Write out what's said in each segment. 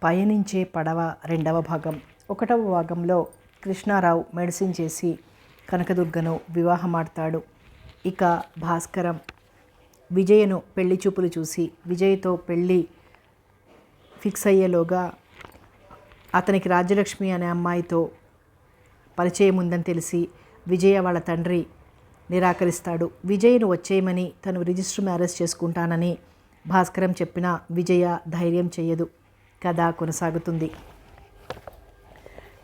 పయనించే పడవ రెండవ భాగం. ఒకటవ భాగంలో కృష్ణారావు మెడిసిన్ చేసి కనకదుర్గను వివాహమాడతాడు. ఇక భాస్కరం విజయను పెళ్లి చూపులు చూసి విజయ్తో పెళ్ళి ఫిక్స్ అయ్యేలోగా అతనికి రాజ్యలక్ష్మి అనే అమ్మాయితో పరిచయం ఉందని తెలిసి విజయ వాళ్ళ తండ్రి నిరాకరిస్తాడు. విజయ్ను వచ్చేయమని తను రిజిస్టర్ మ్యారేజ్ చేసుకుంటానని భాస్కరం చెప్పినా విజయ ధైర్యం చెయ్యదు. కథ కొనసాగుతుంది.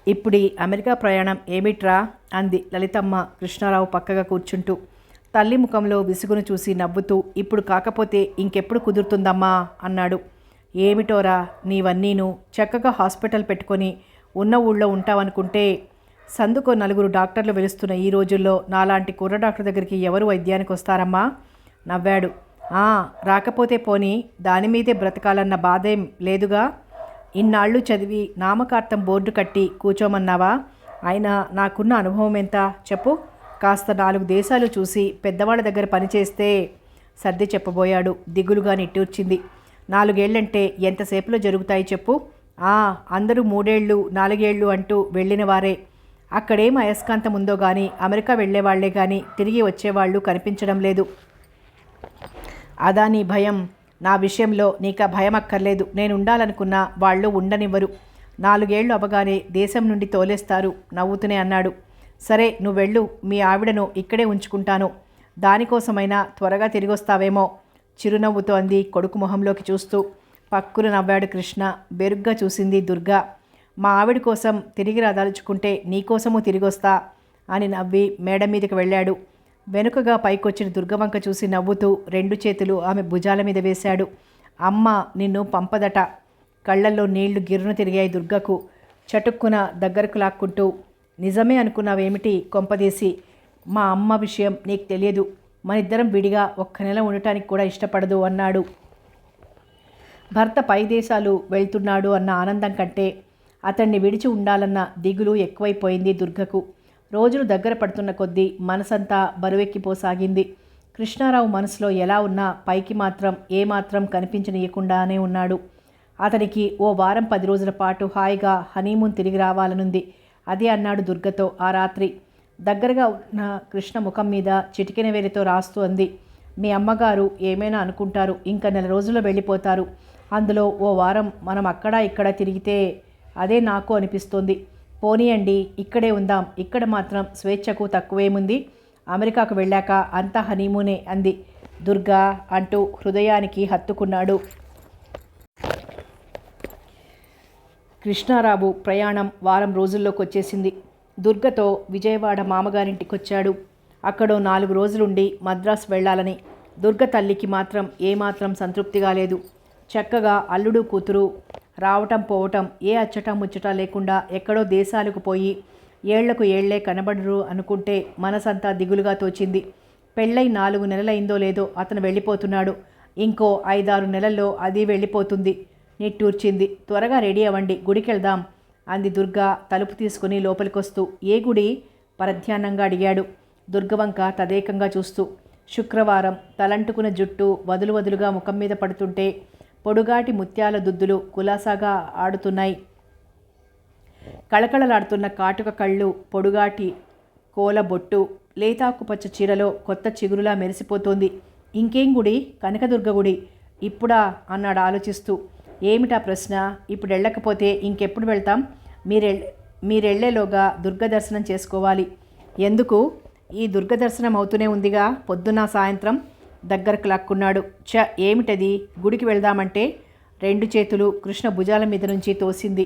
ఇప్పుడు అమెరికా ప్రయాణం ఏమిట్రా అంది లలితమ్మ కృష్ణారావు పక్కగా కూర్చుంటూ. తల్లి ముఖంలో విసుగును చూసి నవ్వుతూ, ఇప్పుడు కాకపోతే ఇంకెప్పుడు కుదురుతుందమ్మా అన్నాడు. ఏమిటోరా నీవన్నీను, చక్కగా హాస్పిటల్ పెట్టుకొని ఉన్న ఊళ్ళో ఉంటావనుకుంటే సందుకో నలుగురు డాక్టర్లు వెలుస్తున్న ఈ రోజుల్లో నాలాంటి కుర్ర డాక్టర్ దగ్గరికి ఎవరు వైద్యానికి వస్తారమ్మా నవ్వాడు. రాకపోతే పోనీ దానిమీదే బ్రతకాలన్న బాధేం లేదుగా. ఇన్నాళ్ళు చదివి నామకార్థం బోర్డు కట్టి కూర్చోమన్నావా? అయినా నాకున్న అనుభవం ఎంత చెప్పు. కాస్త 4 దేశాలు చూసి పెద్దవాళ్ళ దగ్గర పనిచేస్తే సర్ది చెప్పబోయాడు. దిగులుగా నిట్టూర్చింది. 4 ఏళ్ళంటే ఎంతసేపులో జరుగుతాయి చెప్పు. అందరూ 3 ఏళ్ళు 4 ఏళ్ళు అంటూ వెళ్ళిన వారే. అక్కడేం అయస్కాంతం ఉందో కానీ అమెరికా వెళ్ళేవాళ్లే కానీ తిరిగి వచ్చేవాళ్ళు కనిపించడం లేదు. అదా నీ భయం? నా విషయంలో నీకు భయం అక్కర్లేదు. నేను ఉండాలనుకున్న వాళ్ళు ఉండనివ్వరు. 4 ఏళ్ళు అవగానే దేశం నుండి తోలేస్తారు నవ్వుతూనే అన్నాడు. సరే నువ్వెళ్ళు, మీ ఆవిడను ఇక్కడే ఉంచుకుంటాను. దానికోసమైనా త్వరగా తిరిగొస్తావేమో చిరునవ్వుతో అంది కొడుకు మొహంలోకి చూస్తూ. పక్కున నవ్వాడు కృష్ణ. బెరుగ్గా చూసింది దుర్గా. మా ఆవిడ కోసం తిరిగి రాదలుచుకుంటే నీకోసము తిరిగొస్తా అని నవ్వి మేడ మీదకి వెళ్ళాడు. వెనుకగా పైకొచ్చిన దుర్గవంక చూసి నవ్వుతూ 2 చేతులు ఆమె భుజాల మీద వేశాడు. అమ్మ నిన్ను పంపదట. కళ్ళల్లో నీళ్లు గిర్రును తిరిగాయి దుర్గకు. చటుక్కున దగ్గరకు లాక్కుంటూ, నిజమే అనుకున్నావేమిటి కొంపదీసి? మా అమ్మ విషయం నీకు తెలియదు. మనిద్దరం విడిగా 1 నెల ఉండటానికి కూడా ఇష్టపడదు అన్నాడు. భర్త పై దేశాలు వెళ్తున్నాడు అన్న ఆనందం కంటే అతన్ని విడిచి ఉండాలన్న దిగులు ఎక్కువైపోయింది దుర్గకు. రోజులు దగ్గర పడుతున్న కొద్దీ మనసంతా బరువెక్కిపోసాగింది. కృష్ణారావు మనసులో ఎలా ఉన్నా పైకి మాత్రం ఏమాత్రం కనిపించనీయకుండానే ఉన్నాడు. అతనికి ఓ వారం 10 రోజుల పాటు హాయిగా హనీమూన్ తిరిగి రావాలనుంది. అదే అన్నాడు దుర్గతో ఆ రాత్రి. దగ్గరగా ఉన్న కృష్ణ ముఖం మీద చిటికెన వేలితో రాస్తూ అంది. మీ అమ్మగారు ఏమైనా అనుకుంటారు. ఇంకా 1 నెల రోజుల్లో వెళ్ళిపోతారు. అందులో ఓ వారం మనం అక్కడ ఇక్కడ తిరిగితే అదే నాకు అనిపిస్తోంది. పోనీయండి, ఇక్కడే ఉందాం. ఇక్కడ మాత్రం స్వేచ్ఛకు తక్కువేముంది. అమెరికాకు వెళ్ళాక అంతా హనీమూనే అంది దుర్గా అంటూ హృదయానికి హత్తుకున్నాడు. కృష్ణారావు ప్రయాణం వారం రోజుల్లోకి వచ్చేసింది. దుర్గతో విజయవాడ మామగారింటికొచ్చాడు. అక్కడో 4 రోజులుండి మద్రాసు వెళ్ళాలని. దుర్గ తల్లికి మాత్రం ఏమాత్రం సంతృప్తిగా లేదు. చక్కగా అల్లుడు కూతురు రావటం పోవటం ఏ అచ్చట ముచ్చట లేకుండా ఎక్కడో దేశాలకు పోయి ఏళ్లకు ఏళ్లే కనబడరు అనుకుంటే మనసంతా దిగులుగా తోచింది. పెళ్ళై 4 నెలలైందో లేదో అతను వెళ్ళిపోతున్నాడు. ఇంకో 5-6 నెలల్లో అది వెళ్ళిపోతుంది. నిట్టూర్చింది. త్వరగా రెడీ అవ్వండి, గుడికెళ్దాం అంది దుర్గా తలుపు తీసుకుని లోపలికొస్తూ. ఏ గుడి? పరధ్యానంగా అడిగాడు దుర్గవంక తదేకంగా చూస్తూ. శుక్రవారం. తలంటుకున్న జుట్టు వదులుగా ముఖం మీద పడుతుంటే పొడుగాటి ముత్యాల దుద్దులు కులాసాగా ఆడుతున్నాయి. కళకళలాడుతున్న కాటుక కళ్ళు, పొడుగాటి కోల బొట్టు, లేతాకుపచ్చ చీరలో కొత్త చిగురులా మెరిసిపోతోంది. ఇంకేం గుడి? కనకదుర్గ గుడి. ఇప్పుడా అన్నాడు ఆలోచిస్తూ. ఏమిటా ప్రశ్న? ఇప్పుడు వెళ్ళకపోతే ఇంకెప్పుడు వెళ్తాం? మీరెళ్లేలోగా దుర్గ దర్శనం చేసుకోవాలి. ఎందుకు? ఈ దుర్గ దర్శనం అవుతూనే ఉందిగా పొద్దున్న సాయంత్రం. దగ్గరకు లాక్కున్నాడు. ఏమిటది? గుడికి వెళ్దామంటే 2 చేతులు కృష్ణ భుజాల మీద నుంచి తోసింది.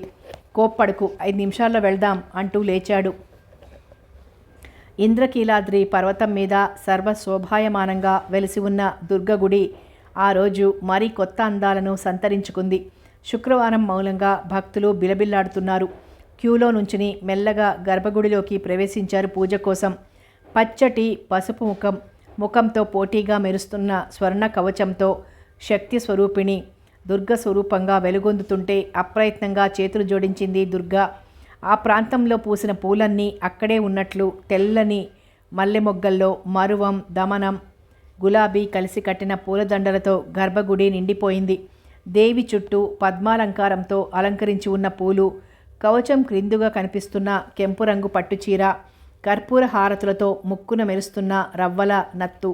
కోప్పడుకు, 5 నిమిషాల్లో వెళ్దాం అంటూ లేచాడు. ఇంద్రకీలాద్రి పర్వతం మీద సర్వశోభాయమానంగా వెలిసి ఉన్న దుర్గగుడి ఆ రోజు మరీ కొత్త అందాలను సంతరించుకుంది. శుక్రవారం మూలంగా భక్తులు బిలబిల్లాడుతున్నారు. క్యూలో నుంచుని మెల్లగా గర్భగుడిలోకి ప్రవేశించారు పూజ కోసం. పచ్చటి పసుపు ముఖంతో పోటీగా మెరుస్తున్న స్వర్ణ కవచంతో శక్తి స్వరూపిణి దుర్గ స్వరూపంగా వెలుగొందుతుంటే అప్రయత్నంగా చేతులు జోడించింది దుర్గా. ఆ ప్రాంతంలో పూసిన పూలన్నీ అక్కడే ఉన్నట్లు తెల్లని మల్లె మొగ్గల్లో మరువం, దమనం, గులాబీ కలిసి కట్టిన పూలదండలతో గర్భగుడి నిండిపోయింది. దేవి చుట్టూ పద్మాలంకారంతో అలంకరించి ఉన్న పూలు, కవచం క్రిందుగా కనిపిస్తున్న కెంపు రంగు పట్టుచీర, కర్పూర హారతులతో ముక్కున మెరుస్తున్న రవ్వల నత్తు.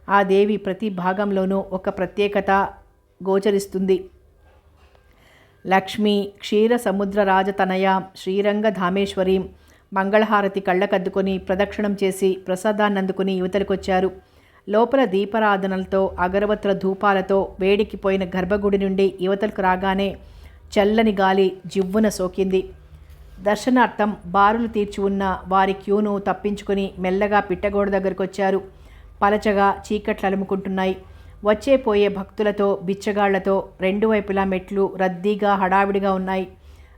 ఆ దేవి ప్రతి భాగంలోనూ ఒక ప్రత్యేకత గోచరిస్తుంది. లక్ష్మీ క్షీర సముద్ర రాజతనయ శ్రీరంగధామేశ్వరీం మంగళహారతి కళ్ళకద్దుకొని ప్రదక్షిణం చేసి ప్రసాదాన్నందుకుని యువతలకొచ్చారు. లోపల దీపారాధనలతో అగరవత్తుల ధూపాలతో వేడికిపోయిన గర్భగుడి నుండి యువతలకు రాగానే చల్లని గాలి జివ్వున సోకింది. దర్శనార్థం బారులు తీర్చి ఉన్న వారి క్యూను తప్పించుకొని మెల్లగా పిట్టగోడ దగ్గరకొచ్చారు. పలచగా చీకట్లు అలుముకుంటున్నాయి. వచ్చే పోయే భక్తులతో బిచ్చగాళ్లతో రెండు వైపులా మెట్లు రద్దీగా హడావిడిగా ఉన్నాయి.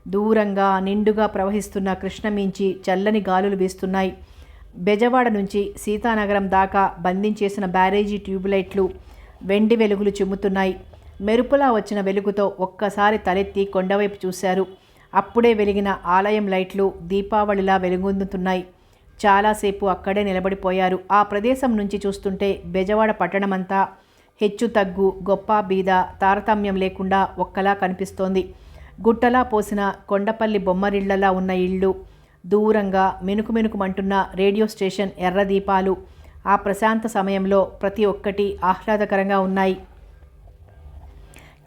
దూరంగా నిండుగా ప్రవహిస్తున్న కృష్ణ మించి చల్లని గాలులు వీస్తున్నాయి. బెజవాడ నుంచి సీతానగరం దాకా బంధించేసిన బ్యారేజీ ట్యూబ్లైట్లు వెండి వెలుగులు చిమ్ముతున్నాయి. మెరుపులా వచ్చిన వెలుగుతో ఒక్కసారి తలెత్తి కొండవైపు చూశారు. అప్పుడే వెలిగిన ఆలయం లైట్లు దీపావళిలా వెలుగొందుతున్నాయి. చాలాసేపు అక్కడే నిలబడిపోయారు. ఆ ప్రదేశం నుంచి చూస్తుంటే బెజవాడ పట్టణమంతా హెచ్చు తగ్గు గొప్ప బీద తారతమ్యం లేకుండా ఒక్కలా కనిపిస్తోంది. గుట్టలా పోసిన కొండపల్లి బొమ్మరిళ్లలా ఉన్న ఇళ్ళు, దూరంగా మినుకుమినుకుమంటున్న రేడియో స్టేషన్ ఎర్ర దీపాలు ఆ ప్రశాంత సమయంలో ప్రతి ఒక్కటి ఆహ్లాదకరంగా ఉన్నాయి.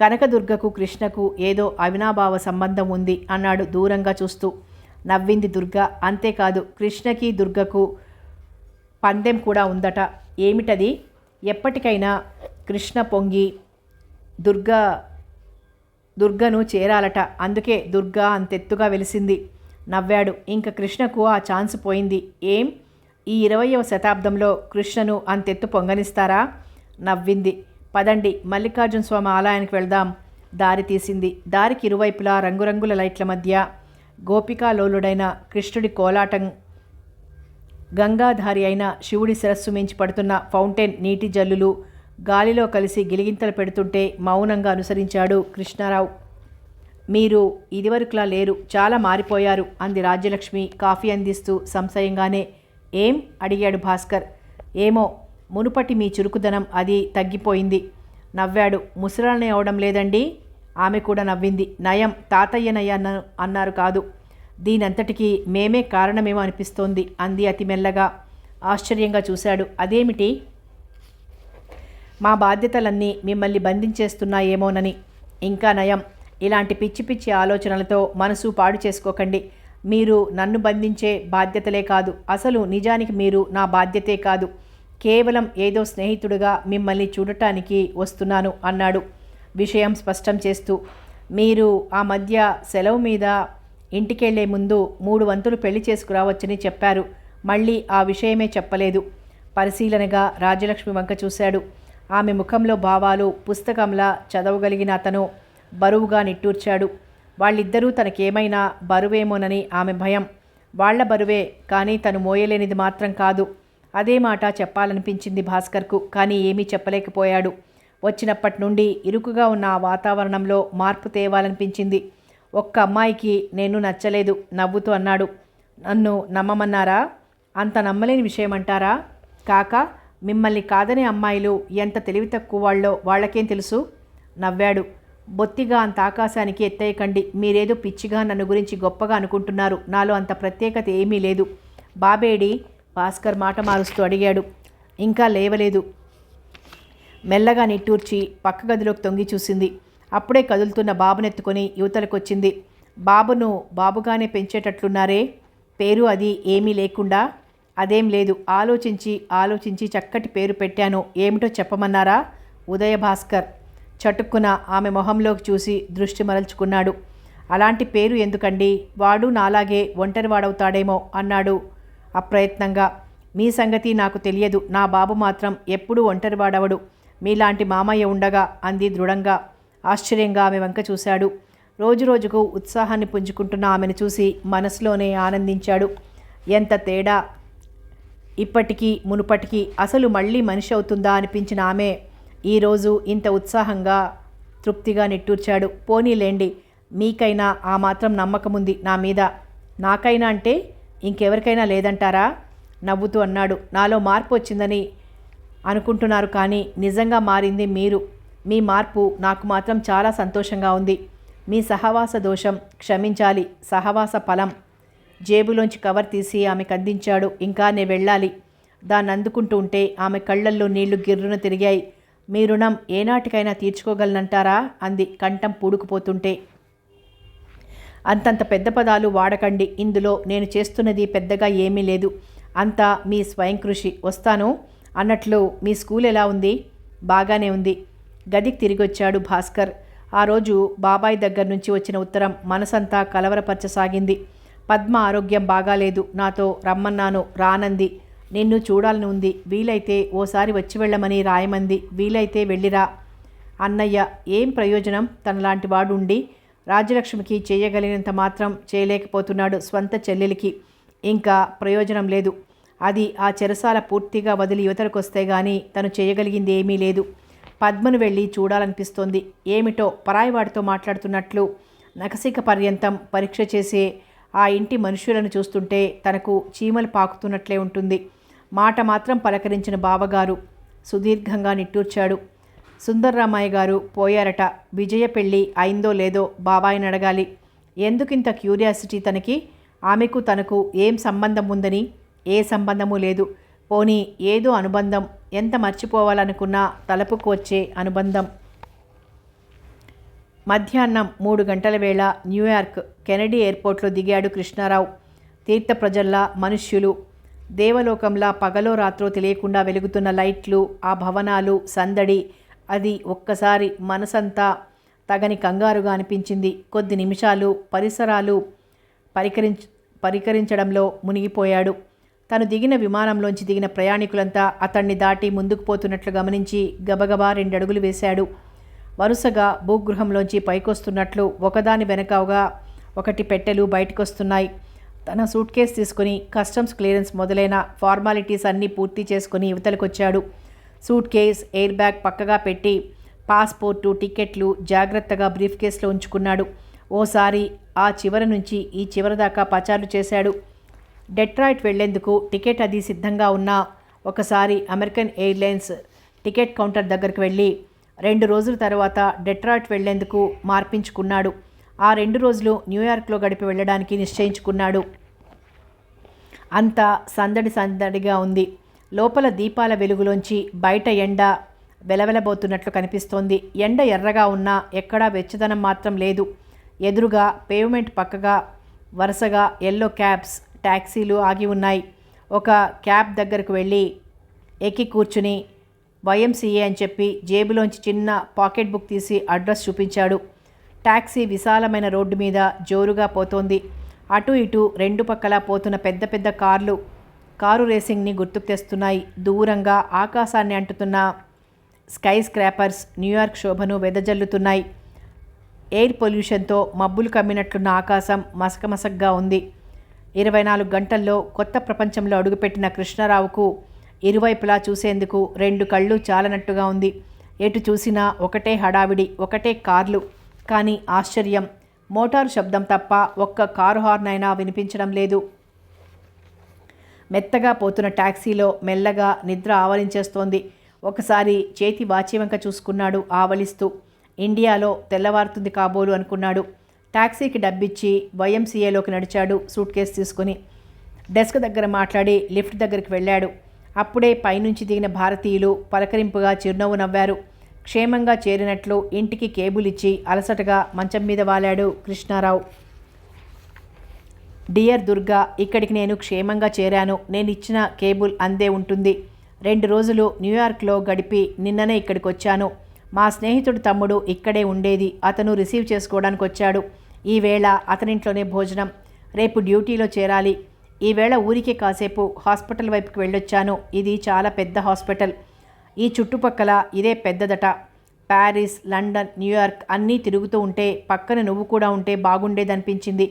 కనకదుర్గకు కృష్ణకు ఏదో అవినాభావ సంబంధం ఉంది అన్నాడు దూరంగా చూస్తూ. నవ్వింది దుర్గ. అంతేకాదు, కృష్ణకి దుర్గకు పందెం కూడా ఉందట. ఏమిటది? ఎప్పటికైనా కృష్ణ పొంగి దుర్గను చేరాలట. అందుకే దుర్గా అంతెత్తుగా వెలిసింది. నవ్వాడు. ఇంక కృష్ణకు ఆ ఛాన్స్ పోయింది. ఏం, ఈ 20వ శతాబ్దంలో కృష్ణను అంతెత్తు పొంగనిస్తారా? నవ్వింది. పదండి, మల్లికార్జున స్వామి ఆలయానికి వెళ్దాం. దారి తీసింది. దారికి ఇరువైపులా రంగురంగుల లైట్ల మధ్య గోపికాలోలుడైన కృష్ణుడి కోలాటం, గంగాధారి అయిన శివుడి శిరస్సు మించి పడుతున్న ఫౌంటైన్ నీటి జల్లులు గాలిలో కలిసి గిలిగింతలు పెడుతుంటే మౌనంగా అనుసరించాడు కృష్ణారావు. మీరు ఇదివరకులా లేరు, చాలా మారిపోయారు అంది రాజ్యలక్ష్మి కాఫీ అందిస్తూ సంశయంగానే. ఏం అడిగాడు భాస్కర్. ఏమో, మునుపటి మీ చురుకుదనం అది తగ్గిపోయింది. నవ్వాడు. ముసలానే అవడం లేదండి. ఆమె కూడా నవ్వింది. నయం, తాతయ్యనయ్య అన్నారు కాదు. దీనంతటికీ మేమే కారణమేమో అనిపిస్తోంది అంది అతి మెల్లగా. ఆశ్చర్యంగా చూశాడు. అదేమిటి? మా బాధ్యతలన్నీ మిమ్మల్ని బంధించేస్తున్నాయేమోనని. ఇంకా నయం, ఇలాంటి పిచ్చి పిచ్చి ఆలోచనలతో మనసు పాడు చేసుకోకండి. మీరు నన్ను బంధించే బాధ్యతలే కాదు, అసలు నిజానికి మీరు నా బాధ్యతే కాదు. కేవలం ఏదో స్నేహితుడిగా మిమ్మల్ని చూడటానికి వస్తున్నాను అన్నాడు విషయం స్పష్టం చేస్తూ. మీరు ఆ మధ్య సెలవు మీద ఇంటికెళ్లే ముందు 3 వంతులు పెళ్లి చేసుకురావచ్చని చెప్పారు. మళ్ళీ ఆ విషయమే చెప్పలేదు. పరిశీలనగా రాజ్యలక్ష్మి వంక చూశాడు. ఆమె ముఖంలో భావాలు పుస్తకంలా చదవగలిగిన అతను బరువుగా నిట్టూర్చాడు. వాళ్ళిద్దరూ తనకేమైనా బరువేమోనని ఆమె భయం. వాళ్ల బరువే, కానీ తను మోయలేనిది మాత్రం కాదు. అదే మాట చెప్పాలనిపించింది భాస్కర్కు. కానీ ఏమీ చెప్పలేకపోయాడు. వచ్చినప్పటి నుండి ఇరుకుగా ఉన్న ఆ వాతావరణంలో మార్పు తేవాలనిపించింది. ఒక్క అమ్మాయికి నేను నచ్చలేదు. నవ్వుతూ అన్నాడు. నన్ను నమ్మమన్నారా? అంత నమ్మలేని విషయం అంటారా? కాక మిమ్మల్ని కాదనే అమ్మాయిలు ఎంత తెలివి తక్కువ వాళ్ళో వాళ్ళకేం తెలుసు? నవ్వాడు. బొత్తిగా అంత ఆకాశానికి ఎత్తేయకండి. మీరేదో పిచ్చిగా నన్ను గురించి గొప్పగా అనుకుంటున్నారు. నాలో అంత ప్రత్యేకత ఏమీ లేదు. బాబేడి? భాస్కర్ మాట మారుస్తూ అడిగాడు. ఇంకా లేవలేదు. మెల్లగా నిట్టూర్చి పక్క గదిలోకి తొంగి చూసింది. అప్పుడే కదులుతున్న బాబునెత్తుకొని యువతలకొచ్చింది. బాబును బాబుగానే పెంచేటట్లున్నారే, పేరు అది ఏమీ లేకుండా. అదేం లేదు, ఆలోచించి చక్కటి పేరు పెట్టాను. ఏమిటో చెప్పమన్నారా? ఉదయ భాస్కర్. చటుక్కున ఆమె మొహంలోకి చూసి దృష్టి మరల్చుకున్నాడు. అలాంటి పేరు ఎందుకండి? వాడు నాలాగే ఒంటరివాడవుతాడేమో అన్నాడు అప్రయత్నంగా. మీ సంగతి నాకు తెలియదు. నా బాబు మాత్రం ఎప్పుడూ ఒంటరివాడవడు. మీలాంటి మామయ్య ఉండగా అంది దృఢంగా. ఆశ్చర్యంగా ఆమె వంక చూశాడు. రోజురోజుకు ఉత్సాహాన్ని పుంజుకుంటున్న ఆమెను చూసి మనసులోనే ఆనందించాడు. ఎంత తేడా ఇప్పటికీ మునుపటికి. అసలు మళ్ళీ మనిషి అవుతుందా అనిపించిన ఆమె ఈరోజు ఇంత ఉత్సాహంగా తృప్తిగా నిట్టూర్చాడు. పోనీలేండి, మీకైనా ఆ మాత్రం నమ్మకముంది నా మీద. నాకైనా అంటే ఇంకెవరికైనా లేదంటారా? నవ్వుతూ అన్నాడు. నాలో మార్పు వచ్చిందని అనుకుంటున్నారు, కానీ నిజంగా మారింది మీరు. మీ మార్పు నాకు మాత్రం చాలా సంతోషంగా ఉంది. మీ సహవాస దోషం క్షమించాలి, సహవాస ఫలం. జేబులోంచి కవర్ తీసి ఆమెకు అందించాడు. ఇంకా నే వెళ్ళాలి. దాన్ని అందుకుంటూ ఉంటే ఆమె కళ్ళల్లో నీళ్లు గిర్రున తిరిగాయి. మీ రుణం ఏనాటికైనా తీర్చుకోగలనంటారా అంది కంఠం పూడుకుపోతుంటే. అంతంత పెద్ద పదాలు వాడకండి. ఇందులో నేను చేస్తున్నది పెద్దగా ఏమీ లేదు. అంతా మీ స్వయం కృషి. వస్తాను. అన్నట్లు మీ స్కూల్ ఎలా ఉంది? బాగానే ఉంది. గదికి తిరిగొచ్చాడు భాస్కర్. ఆ రోజు బాబాయ్ దగ్గర నుంచి వచ్చిన ఉత్తరం మనసంతా కలవరపరచసాగింది. పద్మ ఆరోగ్యం బాగాలేదు. నాతో రమ్మన్నాను, రానంది. నిన్ను చూడాలని ఉంది. వీలైతే ఓసారి వచ్చి వెళ్ళమని రాయమంది. వీలైతే వెళ్ళిరా. అన్నయ్య ఏం ప్రయోజనం? తనలాంటి వాడు ఉండి రాజ్యలక్ష్మికి చేయగలిగినంత మాత్రం చేయలేకపోతున్నాడు. స్వంత చెల్లెలికి ఇంకా ప్రయోజనం లేదు. అది ఆ చెరసాల పూర్తిగా వదిలి యువతలకొస్తే గానీ తను చేయగలిగింది ఏమీ లేదు. పద్మను వెళ్ళి చూడాలనిపిస్తోంది. ఏమిటో పరాయివాడితో మాట్లాడుతున్నట్లు నఖశిఖ పర్యంతం పరీక్ష చేసే ఆ ఇంటి మనుషులను చూస్తుంటే తనకు చీమలు పాకుతున్నట్లే ఉంటుంది. మాట మాత్రం పలకరించిన బావగారు సుదీర్ఘంగా నిట్టూర్చాడు. సుందర్రామయ్య గారు పోయారట. విజయ పెళ్ళి అయిందో లేదో బాబాయిని అడగాలి. ఎందుకింత క్యూరియాసిటీ తనకి? ఆమెకు తనకు ఏం సంబంధం ఉందని? ఏ సంబంధము లేదు. పోనీ ఏదో అనుబంధం, ఎంత మర్చిపోవాలనుకున్నా తలపుకు వచ్చే అనుబంధం. మధ్యాహ్నం 3 గంటల వేళ న్యూయార్క్ కెనడీ ఎయిర్పోర్ట్లో దిగాడు కృష్ణారావు. తీర్థ ప్రజల్లా మనుష్యులు, దేవలోకంలా పగలో రాత్రో తెలియకుండా వెలుగుతున్న లైట్లు, ఆ భవనాలు, సందడి, అది ఒక్కసారి మనసంతా తగని కంగారుగా అనిపించింది. కొద్ది నిమిషాలు పరిసరాలు పరికరించడంలో మునిగిపోయాడు. తను దిగిన విమానంలోంచి దిగిన ప్రయాణికులంతా అతన్ని దాటి ముందుకు పోతున్నట్లు గమనించి గబగబా 2 అడుగులు వేశాడు. వరుసగా భూగృహంలోంచి పైకొస్తున్నట్లు ఒకదాని వెనకగా ఒకటి పెట్టెలు బయటకొస్తున్నాయి. తన సూట్ కేసు తీసుకుని కస్టమ్స్ క్లియరెన్స్ మొదలైన ఫార్మాలిటీస్ అన్నీ పూర్తి చేసుకుని యువతలకొచ్చాడు. సూట్ కేస్, ఎయిర్ బ్యాగ్ పక్కగా పెట్టి పాస్పోర్టు, టికెట్లు జాగ్రత్తగా బ్రీఫ్ కేసులో ఉంచుకున్నాడు. ఓసారి ఆ చివరి నుంచి ఈ చివరి దాకా పచారులు చేశాడు. డెట్రాయిట్ వెళ్లేందుకు టికెట్ అది సిద్ధంగా ఉన్నా ఒకసారి అమెరికన్ ఎయిర్లైన్స్ టికెట్ కౌంటర్ దగ్గరికి వెళ్ళి 2 రోజుల తర్వాత డెట్రాయిట్ వెళ్లేందుకు మార్పించుకున్నాడు. ఆ 2 రోజులు న్యూయార్క్లో గడిపి వెళ్ళడానికి నిశ్చయించుకున్నాడు. అంతా సందడి సందడిగా ఉంది. లోపల దీపాల వెలుగులోంచి బయట ఎండ వెలవెలబోతున్నట్లు కనిపిస్తోంది. ఎండ ఎర్రగా ఉన్నా ఎక్కడా వెచ్చదనం మాత్రం లేదు. ఎదురుగా పేవ్మెంట్ పక్కగా వరుసగా ఎల్లో క్యాబ్స్, ట్యాక్సీలు ఆగి ఉన్నాయి. ఒక క్యాబ్ దగ్గరకు వెళ్ళి ఎక్కి కూర్చుని YMCA అని చెప్పి జేబులోంచి చిన్న పాకెట్ బుక్ తీసి అడ్రస్ చూపించాడు. ట్యాక్సీ విశాలమైన రోడ్డు మీద జోరుగా పోతోంది. అటు ఇటు 2 పక్కలా పోతున్న పెద్ద పెద్ద కారు రేసింగ్ని గుర్తుకు తెస్తున్నాయి. దూరంగా ఆకాశాన్ని అంటుతున్న స్కై స్క్రాపర్స్ న్యూయార్క్ శోభను వెదజల్లుతున్నాయి. ఎయిర్ పొల్యూషన్తో మబ్బులు కమ్మినట్లున్న ఆకాశం మసకమసగ్గా ఉంది. 24 గంటల్లో కొత్త ప్రపంచంలో అడుగుపెట్టిన కృష్ణారావుకు ఇరువైపులా చూసేందుకు 2 కళ్ళు చాలనట్టుగా ఉంది. ఎటు చూసినా ఒకటే హడావిడి, ఒకటే కార్లు. కానీ ఆశ్చర్యం, మోటారు శబ్దం తప్ప ఒక్క కారు హార్న్ అయినా వినిపించడం లేదు. మెత్తగా పోతున్న ట్యాక్సీలో మెల్లగా నిద్ర ఆవరించేస్తోంది. ఒకసారి చేతి వాచి వంక చూసుకున్నాడు ఆవలిస్తూ. ఇండియాలో తెల్లవారుతుంది కాబోలు అనుకున్నాడు. ట్యాక్సీకి డబ్బిచ్చి YMCAలోకి నడిచాడు సూట్ కేసు తీసుకుని. డెస్క్ దగ్గర మాట్లాడి లిఫ్ట్ దగ్గరికి వెళ్ళాడు. అప్పుడే పైనుంచి దిగిన భారతీయులు పలకరింపుగా చిరునవ్వు నవ్వారు. క్షేమంగా చేరినట్లు ఇంటికి కేబుల్ ఇచ్చి అలసటగా మంచం మీద వాలాడు కృష్ణారావు. డియర్ దుర్గా, ఇక్కడికి నేను క్షేమంగా చేరాను. నేను ఇచ్చిన కేబుల్ అందే ఉంటుంది. 2 రోజులు న్యూయార్క్లో గడిపి నిన్ననే ఇక్కడికి వచ్చాను. మా స్నేహితుడు తమ్ముడు ఇక్కడే ఉండేది. అతను రిసీవ్ చేసుకోవడానికి వచ్చాడు. ఈవేళ అతనింట్లోనే భోజనం. రేపు డ్యూటీలో చేరాలి. ఈవేళ ఊరికే కాసేపు హాస్పిటల్ వైపుకి వెళ్ళొచ్చాను. ఇది చాలా పెద్ద హాస్పిటల్. ఈ చుట్టుపక్కల ఇదే పెద్దదట. ప్యారిస్, లండన్, న్యూయార్క్ అన్నీ తిరుగుతూ ఉంటే పక్కన నువ్వు కూడా ఉంటే బాగుండేదనిపించింది.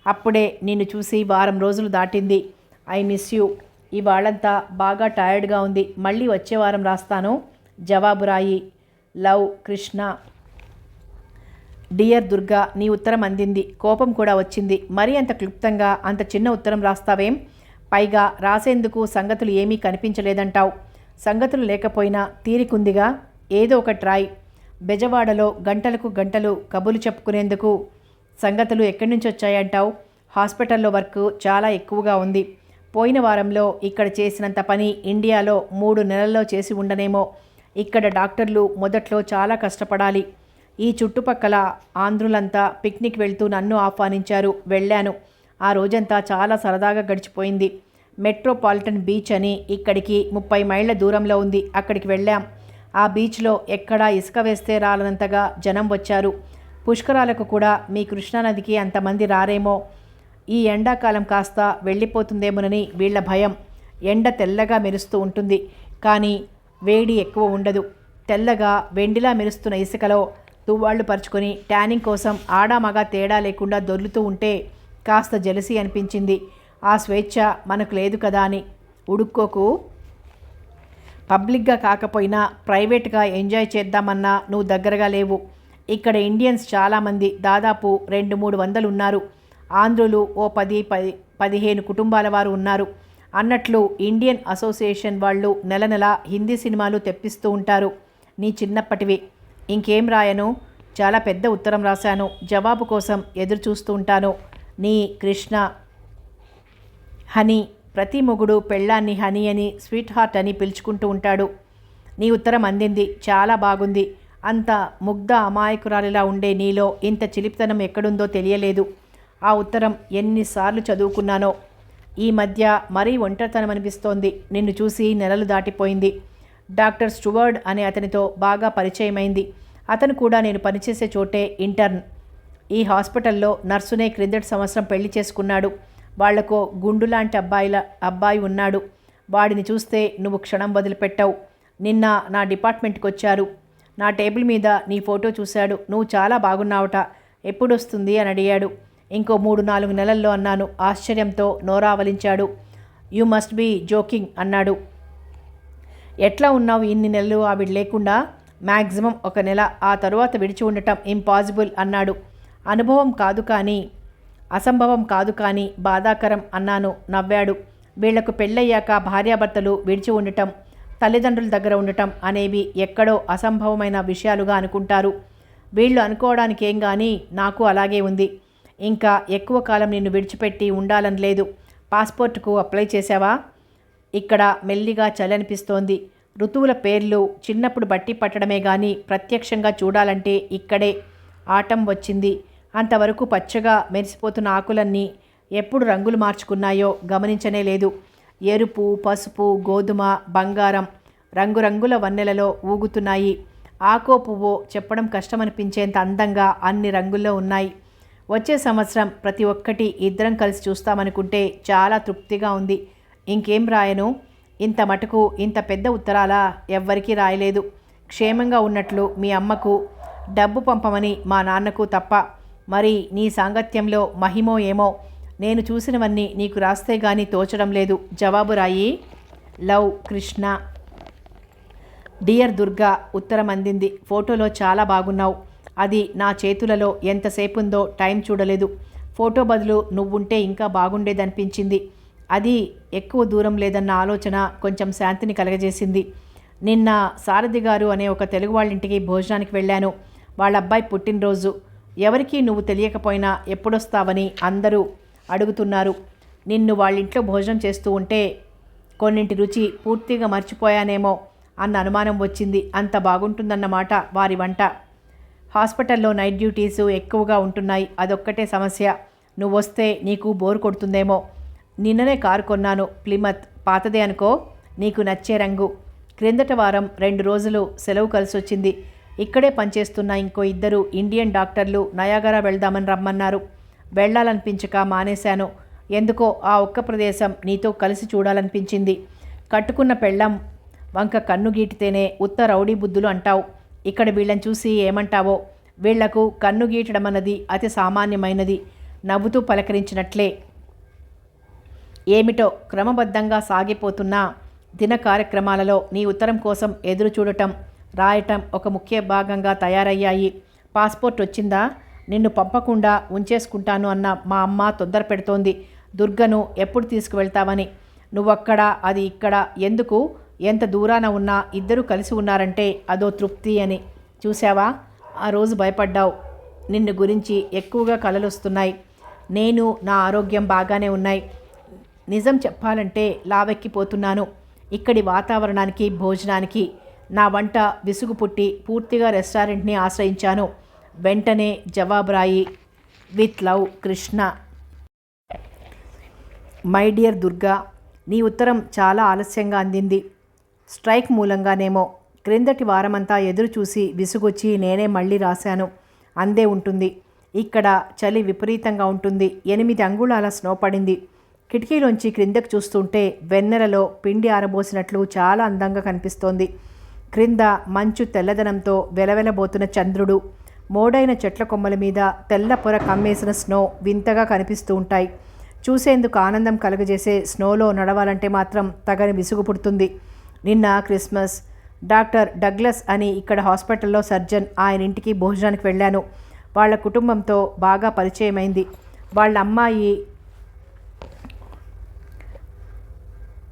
అప్పుడే నిన్ను చూసి వారం రోజులు దాటింది. I miss you. ఇవాళంతా బాగా టైర్డ్గా ఉంది. మళ్ళీ వచ్చే వారం రాస్తాను. జవాబు రాయి. లవ్, కృష్ణ. డియర్ దుర్గా, నీ ఉత్తరం అందింది. కోపం కూడా వచ్చింది. మరీ అంత క్లుప్తంగా అంత చిన్న ఉత్తరం రాస్తావేం? పైగా రాసేందుకు సంగతులు ఏమీ కనిపించలేదంటావు. సంగతులు లేకపోయినా తీరికుందిగా, ఏదో ఒక ట్రై. బెజవాడలో గంటలకు గంటలు కబుర్లు చెప్పుకునేందుకు సంగతులు ఎక్కడి నుంచి వచ్చాయంటావు? హాస్పిటల్లో వర్క్ చాలా ఎక్కువగా ఉంది. పోయిన వారంలో ఇక్కడ చేసినంత పని ఇండియాలో 3 నెలల్లో చేసి ఉండనేమో. ఇక్కడ డాక్టర్లు మొదట్లో చాలా కష్టపడాలి. ఈ చుట్టుపక్కల ఆంధ్రులంతా పిక్నిక్ వెళ్తూ నన్ను ఆహ్వానించారు. వెళ్ళాను. ఆ రోజంతా చాలా సరదాగా గడిచిపోయింది. మెట్రోపాలిటన్ బీచ్ అని ఇక్కడికి 30 మైళ్ళ దూరంలో ఉంది. అక్కడికి వెళ్ళాం. ఆ బీచ్లో ఎక్కడా ఇసుక వేస్తే రాలనంతగా జనం వచ్చారు. పుష్కరాలకు కూడా మీ కృష్ణానదికి అంతమంది రారేమో. ఈ ఎండాకాలం కాస్త వెళ్ళిపోతుందేమోనని వీళ్ల భయం. ఎండ తెల్లగా మెరుస్తూ ఉంటుంది, కానీ వేడి ఎక్కువ ఉండదు. తెల్లగా వెండిలా మెరుస్తున్న ఇసుకలో తువ్వాళ్లు పరుచుకొని ట్యానింగ్ కోసం ఆడామగా తేడా లేకుండా దొర్లుతూ ఉంటే కాస్త జలసి అనిపించింది. ఆ స్వేచ్ఛ మనకు లేదు కదా అని. ఉడుక్కోకు. పబ్లిక్గా కాకపోయినా ప్రైవేట్గా ఎంజాయ్ చేద్దామన్నా నువ్వు దగ్గరగా లేవు. ఇక్కడ ఇండియన్స్ చాలామంది, దాదాపు 200-300 ఉన్నారు. ఆంధ్రులు ఓ 10-15 కుటుంబాల వారు ఉన్నారు. అన్నట్లు ఇండియన్ అసోసియేషన్ వాళ్ళు నెల నెల హిందీ సినిమాలు తెప్పిస్తూ ఉంటారు. నీ చిన్నప్పటివి. ఇంకేం రాయను? చాలా పెద్ద ఉత్తరం రాశాను. జవాబు కోసం ఎదురు చూస్తూ ఉంటాను. నీ కృష్ణ. హనీ. ప్రతి మొగుడు పెళ్ళాన్ని హనీ అని, స్వీట్ హార్ట్ అని పిలుచుకుంటూ ఉంటాడు. నీ ఉత్తరం అందింది. చాలా బాగుంది. అంత ముగ్ధ అమాయకురాలిలా ఉండే నీలో ఇంత చిలిపితనం ఎక్కడుందో తెలియలేదు. ఆ ఉత్తరం ఎన్నిసార్లు చదువుకున్నానో. ఈ మధ్య మరీ ఒంటరితనం అనిపిస్తోంది. నిన్ను చూసి నెలలు దాటిపోయింది. డాక్టర్ స్టూవర్డ్ అనే అతనితో బాగా పరిచయమైంది. అతను కూడా నేను పనిచేసే చోటే ఇంటర్న్. ఈ హాస్పిటల్లో నర్సునే క్రిందటి సంవత్సరం పెళ్లి చేసుకున్నాడు. వాళ్లకో గుండులాంటి అబ్బాయి ఉన్నాడు. వాడిని చూస్తే నువ్వు క్షణం వదిలిపెట్టావు. నిన్న నా డిపార్ట్మెంట్కి వచ్చారు. నా టేబుల్ మీద నీ ఫోటో చూశాడు. నువ్వు చాలా బాగున్నావుట. ఎప్పుడొస్తుంది అని అడిగాడు. ఇంకో 3-4 నెలల్లో అన్నాను. ఆశ్చర్యంతో నోరావలించాడు. యూ మస్ట్ బీ జోకింగ్ అన్నాడు. ఎట్లా ఉన్నావు ఇన్ని నెలలు ఆవిడ లేకుండా? మ్యాక్సిమం 1 నెల. ఆ తరువాత విడిచి ఉండటం ఇంపాసిబుల్ అన్నాడు. అసంభవం కాదు కానీ బాధాకరం అన్నాను. నవ్వాడు. వీళ్లకు పెళ్ళయ్యాక భార్యాభర్తలు విడిచి ఉండటం, తల్లిదండ్రుల దగ్గర ఉండటం అనేవి ఎక్కడో అసంభవమైన విషయాలుగా అనుకుంటారు. వీళ్ళు అనుకోవడానికేం కానీ నాకు అలాగే ఉంది. ఇంకా ఎక్కువ కాలం నిన్ను విడిచిపెట్టి ఉండాలని లేదు. పాస్పోర్టుకు అప్లై చేశావా? ఇక్కడ మెల్లిగా చలి అనిపిస్తోంది. ఋతువుల పేర్లు చిన్నప్పుడు బట్టి పట్టడమే కానీ ప్రత్యక్షంగా చూడాలంటే ఇక్కడే. ఆటం వచ్చింది. అంతవరకు పచ్చగా మెరిసిపోతున్న ఆకులన్నీ ఎప్పుడు రంగులు మార్చుకున్నాయో గమనించనే లేదు. ఎరుపు, పసుపు, గోధుమ, బంగారం రంగురంగుల వన్నెలలో ఊగుతున్నాయి. ఆకో పువ్వో చెప్పడం కష్టమనిపించేంత అందంగా అన్ని రంగుల్లో ఉన్నాయి. వచ్చే సంవత్సరం ప్రతి ఒక్కటి ఇద్దరం కలిసి చూస్తామనుకుంటే చాలా తృప్తిగా ఉంది. ఇంకేం రాయను? ఇంత మటుకు ఇంత పెద్ద ఉత్తరాలా ఎవ్వరికీ రాయలేదు. క్షేమంగా ఉన్నట్లు మీ అమ్మకు, డబ్బు పంపమని మా నాన్నకు తప్ప. మరి నీ సాంగత్యంలో మహిమో ఏమో. నేను చూసినవన్నీ నీకు రాస్తే గానీ తోచడం లేదు. జవాబు రాయి. లవ్, కృష్ణ. డియర్ దుర్గా ఉత్తరం అందింది. ఫోటోలో చాలా బాగున్నావు. అది నా చేతులలో ఎంతసేపు ఉందో టైం చూడలేదు. ఫోటో బదులు నువ్వుంటే ఇంకా బాగుండేదనిపించింది. అది ఎక్కువ దూరం లేదన్న ఆలోచన కొంచెం శాంతిని కలగజేసింది. నిన్న సారథి గారు అనే ఒక తెలుగు వాళ్ళింటికి భోజనానికి వెళ్ళాను. వాళ్ళ అబ్బాయి పుట్టినరోజు. ఎవరికీ నువ్వు తెలియకపోయినా ఎప్పుడొస్తావని అందరూ అడుగుతున్నారు. నిన్ను వాళ్ళింట్లో భోజనం చేస్తూ ఉంటే కొన్నింటి రుచి పూర్తిగా మర్చిపోయానేమో అన్న అనుమానం వచ్చింది. అంత బాగుంటుందన్నమాట వారి వంట. హాస్పిటల్లో నైట్ డ్యూటీసు ఎక్కువగా ఉంటున్నాయి. అదొక్కటే సమస్య. నువ్వొస్తే నీకు బోర్ కొడుతుందేమో. నిన్ననే కారు కొన్నాను. ప్లిమత్. పాతదే అనుకో. నీకు నచ్చే రంగు. క్రిందట వారం 2 రోజులు సెలవు కలిసొచ్చింది. ఇక్కడే పనిచేస్తున్న ఇంకో 2 ఇండియన్ డాక్టర్లు నయాగరా వెళ్దామని రమ్మన్నారు. వెళ్ళాలనిపించక మానేశాను. ఎందుకో ఆ ఒక్క ప్రదేశం నీతో కలిసి చూడాలనిపించింది. కట్టుకున్న పెళ్ళం వంక కన్ను గీటితేనే ఉత్త రౌడీ బుద్ధులు అంటావు. ఇక్కడ వీళ్ళని చూసి ఏమంటావో. వీళ్లకు కన్ను గీటడం అన్నది అతి సామాన్యమైనది. నవ్వుతూ పలకరించినట్లే. ఏమిటో క్రమబద్ధంగా సాగిపోతున్న దిన కార్యక్రమాలలో నీ ఉత్తరం కోసం ఎదురు చూడటం, రాయటం ఒక ముఖ్య భాగంగా తయారయ్యాయి. పాస్పోర్ట్ వచ్చిందా? నిన్ను పంపకుండా ఉంచేసుకుంటాను అన్న మా అమ్మ తొందర పెడుతోంది. దుర్గను ఎప్పుడు తీసుకువెళ్తావని. నువ్వక్కడ, అది ఇక్కడ. ఎందుకు? ఎంత దూరాన ఉన్నా ఇద్దరూ కలిసి ఉన్నారంటే అదో తృప్తి అని. చూసావా, ఆ రోజు భయపడ్డావు. నిన్ను గురించి ఎక్కువగా కలలు వస్తున్నాయి. నేను నా ఆరోగ్యం బాగానే ఉన్నాయి. నిజం చెప్పాలంటే లావెక్కిపోతున్నాను. ఇక్కడి వాతావరణానికి, భోజనానికి నా వంట విసుగు పుట్టి పూర్తిగా రెస్టారెంట్ని ఆశ్రయించాను. వెంటనే జవాబు రాయి. With love, Krishna. My dear Durga, నీ ఉత్తరం చాలా ఆలస్యంగా అందింది. స్ట్రైక్ మూలంగానేమో. క్రిందటి వారమంతా ఎదురు చూసి విసుగొచ్చి నేనే మళ్ళీ రాశాను. అందే ఉంటుంది. ఇక్కడ చలి విపరీతంగా ఉంటుంది. 8 అంగుళాల స్నో పడింది. కిటికీలోంచి క్రిందకు చూస్తుంటే వెన్నెలలో పిండి ఆరబోసినట్లు చాలా అందంగా కనిపిస్తోంది. క్రింద మంచు తెల్లదనంతో వెలవెలబోతున్న చంద్రుడు, మోడైన చెట్ల కొమ్మల మీద తెల్ల పొర కమ్మేసిన స్నో వింతగా కనిపిస్తూ ఉంటాయి. చూసేందుకు ఆనందం కలుగజేసే స్నోలో నడవాలంటే మాత్రం తగని విసుగు పుడుతుంది. నిన్న క్రిస్మస్. డాక్టర్ డగ్లస్ అని ఇక్కడ హాస్పిటల్లో సర్జన్, ఆయన ఇంటికి భోజనానికి వెళ్ళాను. వాళ్ళ కుటుంబంతో బాగా పరిచయమైంది. వాళ్ళ అమ్మాయి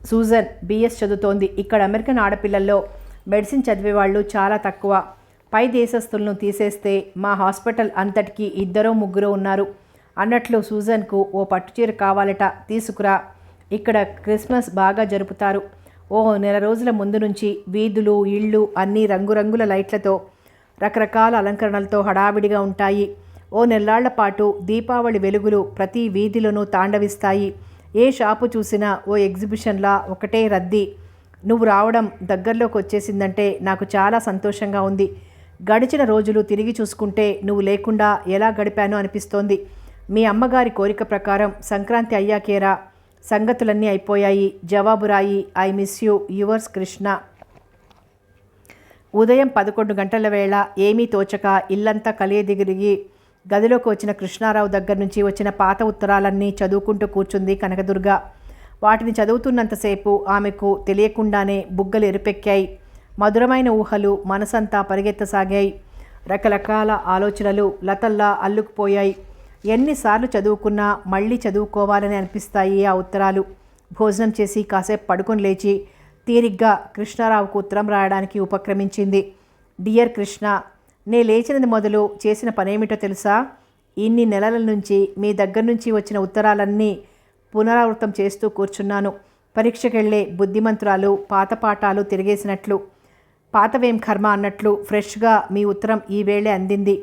సూజన్ బిఎస్ చదువుతోంది. ఇక్కడ అమెరికన్ ఆడపిల్లల్లో మెడిసిన్ చదివేవాళ్ళు చాలా తక్కువ. పై దేశస్తులను తీసేస్తే మా హాస్పిటల్ అంతటికి 2-3 ఉన్నారు. అన్నట్లు సూజన్కు ఓ పట్టుచీర కావాలట, తీసుకురా. ఇక్కడ క్రిస్మస్ బాగా జరుపుతారు. ఓ నెల రోజుల ముందు నుంచి వీధులు, ఇళ్ళు అన్నీ రంగురంగుల లైట్లతో, రకరకాల అలంకరణలతో హడావిడిగా ఉంటాయి. ఓ నెల్లాళ్ల పాటు దీపావళి వెలుగులు ప్రతి వీధిలోనూ తాండవిస్తాయి. ఏ షాపు చూసినా ఓ ఎగ్జిబిషన్లా ఒకటే రద్దీ. నువ్వు రావడం దగ్గరలోకి వచ్చేసిందంటే నాకు చాలా సంతోషంగా ఉంది. గడిచిన రోజులు తిరిగి చూసుకుంటే నువ్వు లేకుండా ఎలా గడిపానో అనిపిస్తోంది. మీ అమ్మగారి కోరిక ప్రకారం సంక్రాంతి అయ్యాకేరా, సంగతులన్నీ అయిపోయాయి. జవాబు రాయి. I miss you, yours Krishna. ఉదయం 11 గంటల వేళ ఏమీ తోచక ఇల్లంతా కలియదిగిరిగి గదిలోకి వచ్చిన కృష్ణారావు దగ్గర నుంచి వచ్చిన పాత ఉత్తరాలన్నీ చదువుకుంటూ కూర్చుంది కనకదుర్గ. వాటిని చదువుతున్నంతసేపు ఆమెకు తెలియకుండానే బుగ్గలు ఎరుపెక్కాయి. మధురమైన ఊహలు మనసంతా పరిగెత్తసాగాయి. రకరకాల ఆలోచనలు లతల్లా అల్లుకుపోయాయి. ఎన్నిసార్లు చదువుకున్నా మళ్ళీ చదువుకోవాలని అనిపిస్తాయి ఆ ఉత్తరాలు. భోజనం చేసి కాసేపు పడుకొని లేచి తీరిగ్గా కృష్ణారావుకు ఉత్తరం రాయడానికి ఉపక్రమించింది. డియర్ కృష్ణ, నే లేచినది మొదలు చేసిన పనేమిటో తెలుసా? ఇన్ని నెలల నుంచి మీ దగ్గర నుంచి వచ్చిన ఉత్తరాలన్నీ పునరావృతం చేస్తూ కూర్చున్నాను. పరీక్షకెళ్లే బుద్ధిమంతురాలు పాత పాఠాలు తిరిగేసినట్లు. పాతవేం కర్మ అన్నట్లు ఫ్రెష్గా మీ ఉత్తరం ఈవేళే అందింది.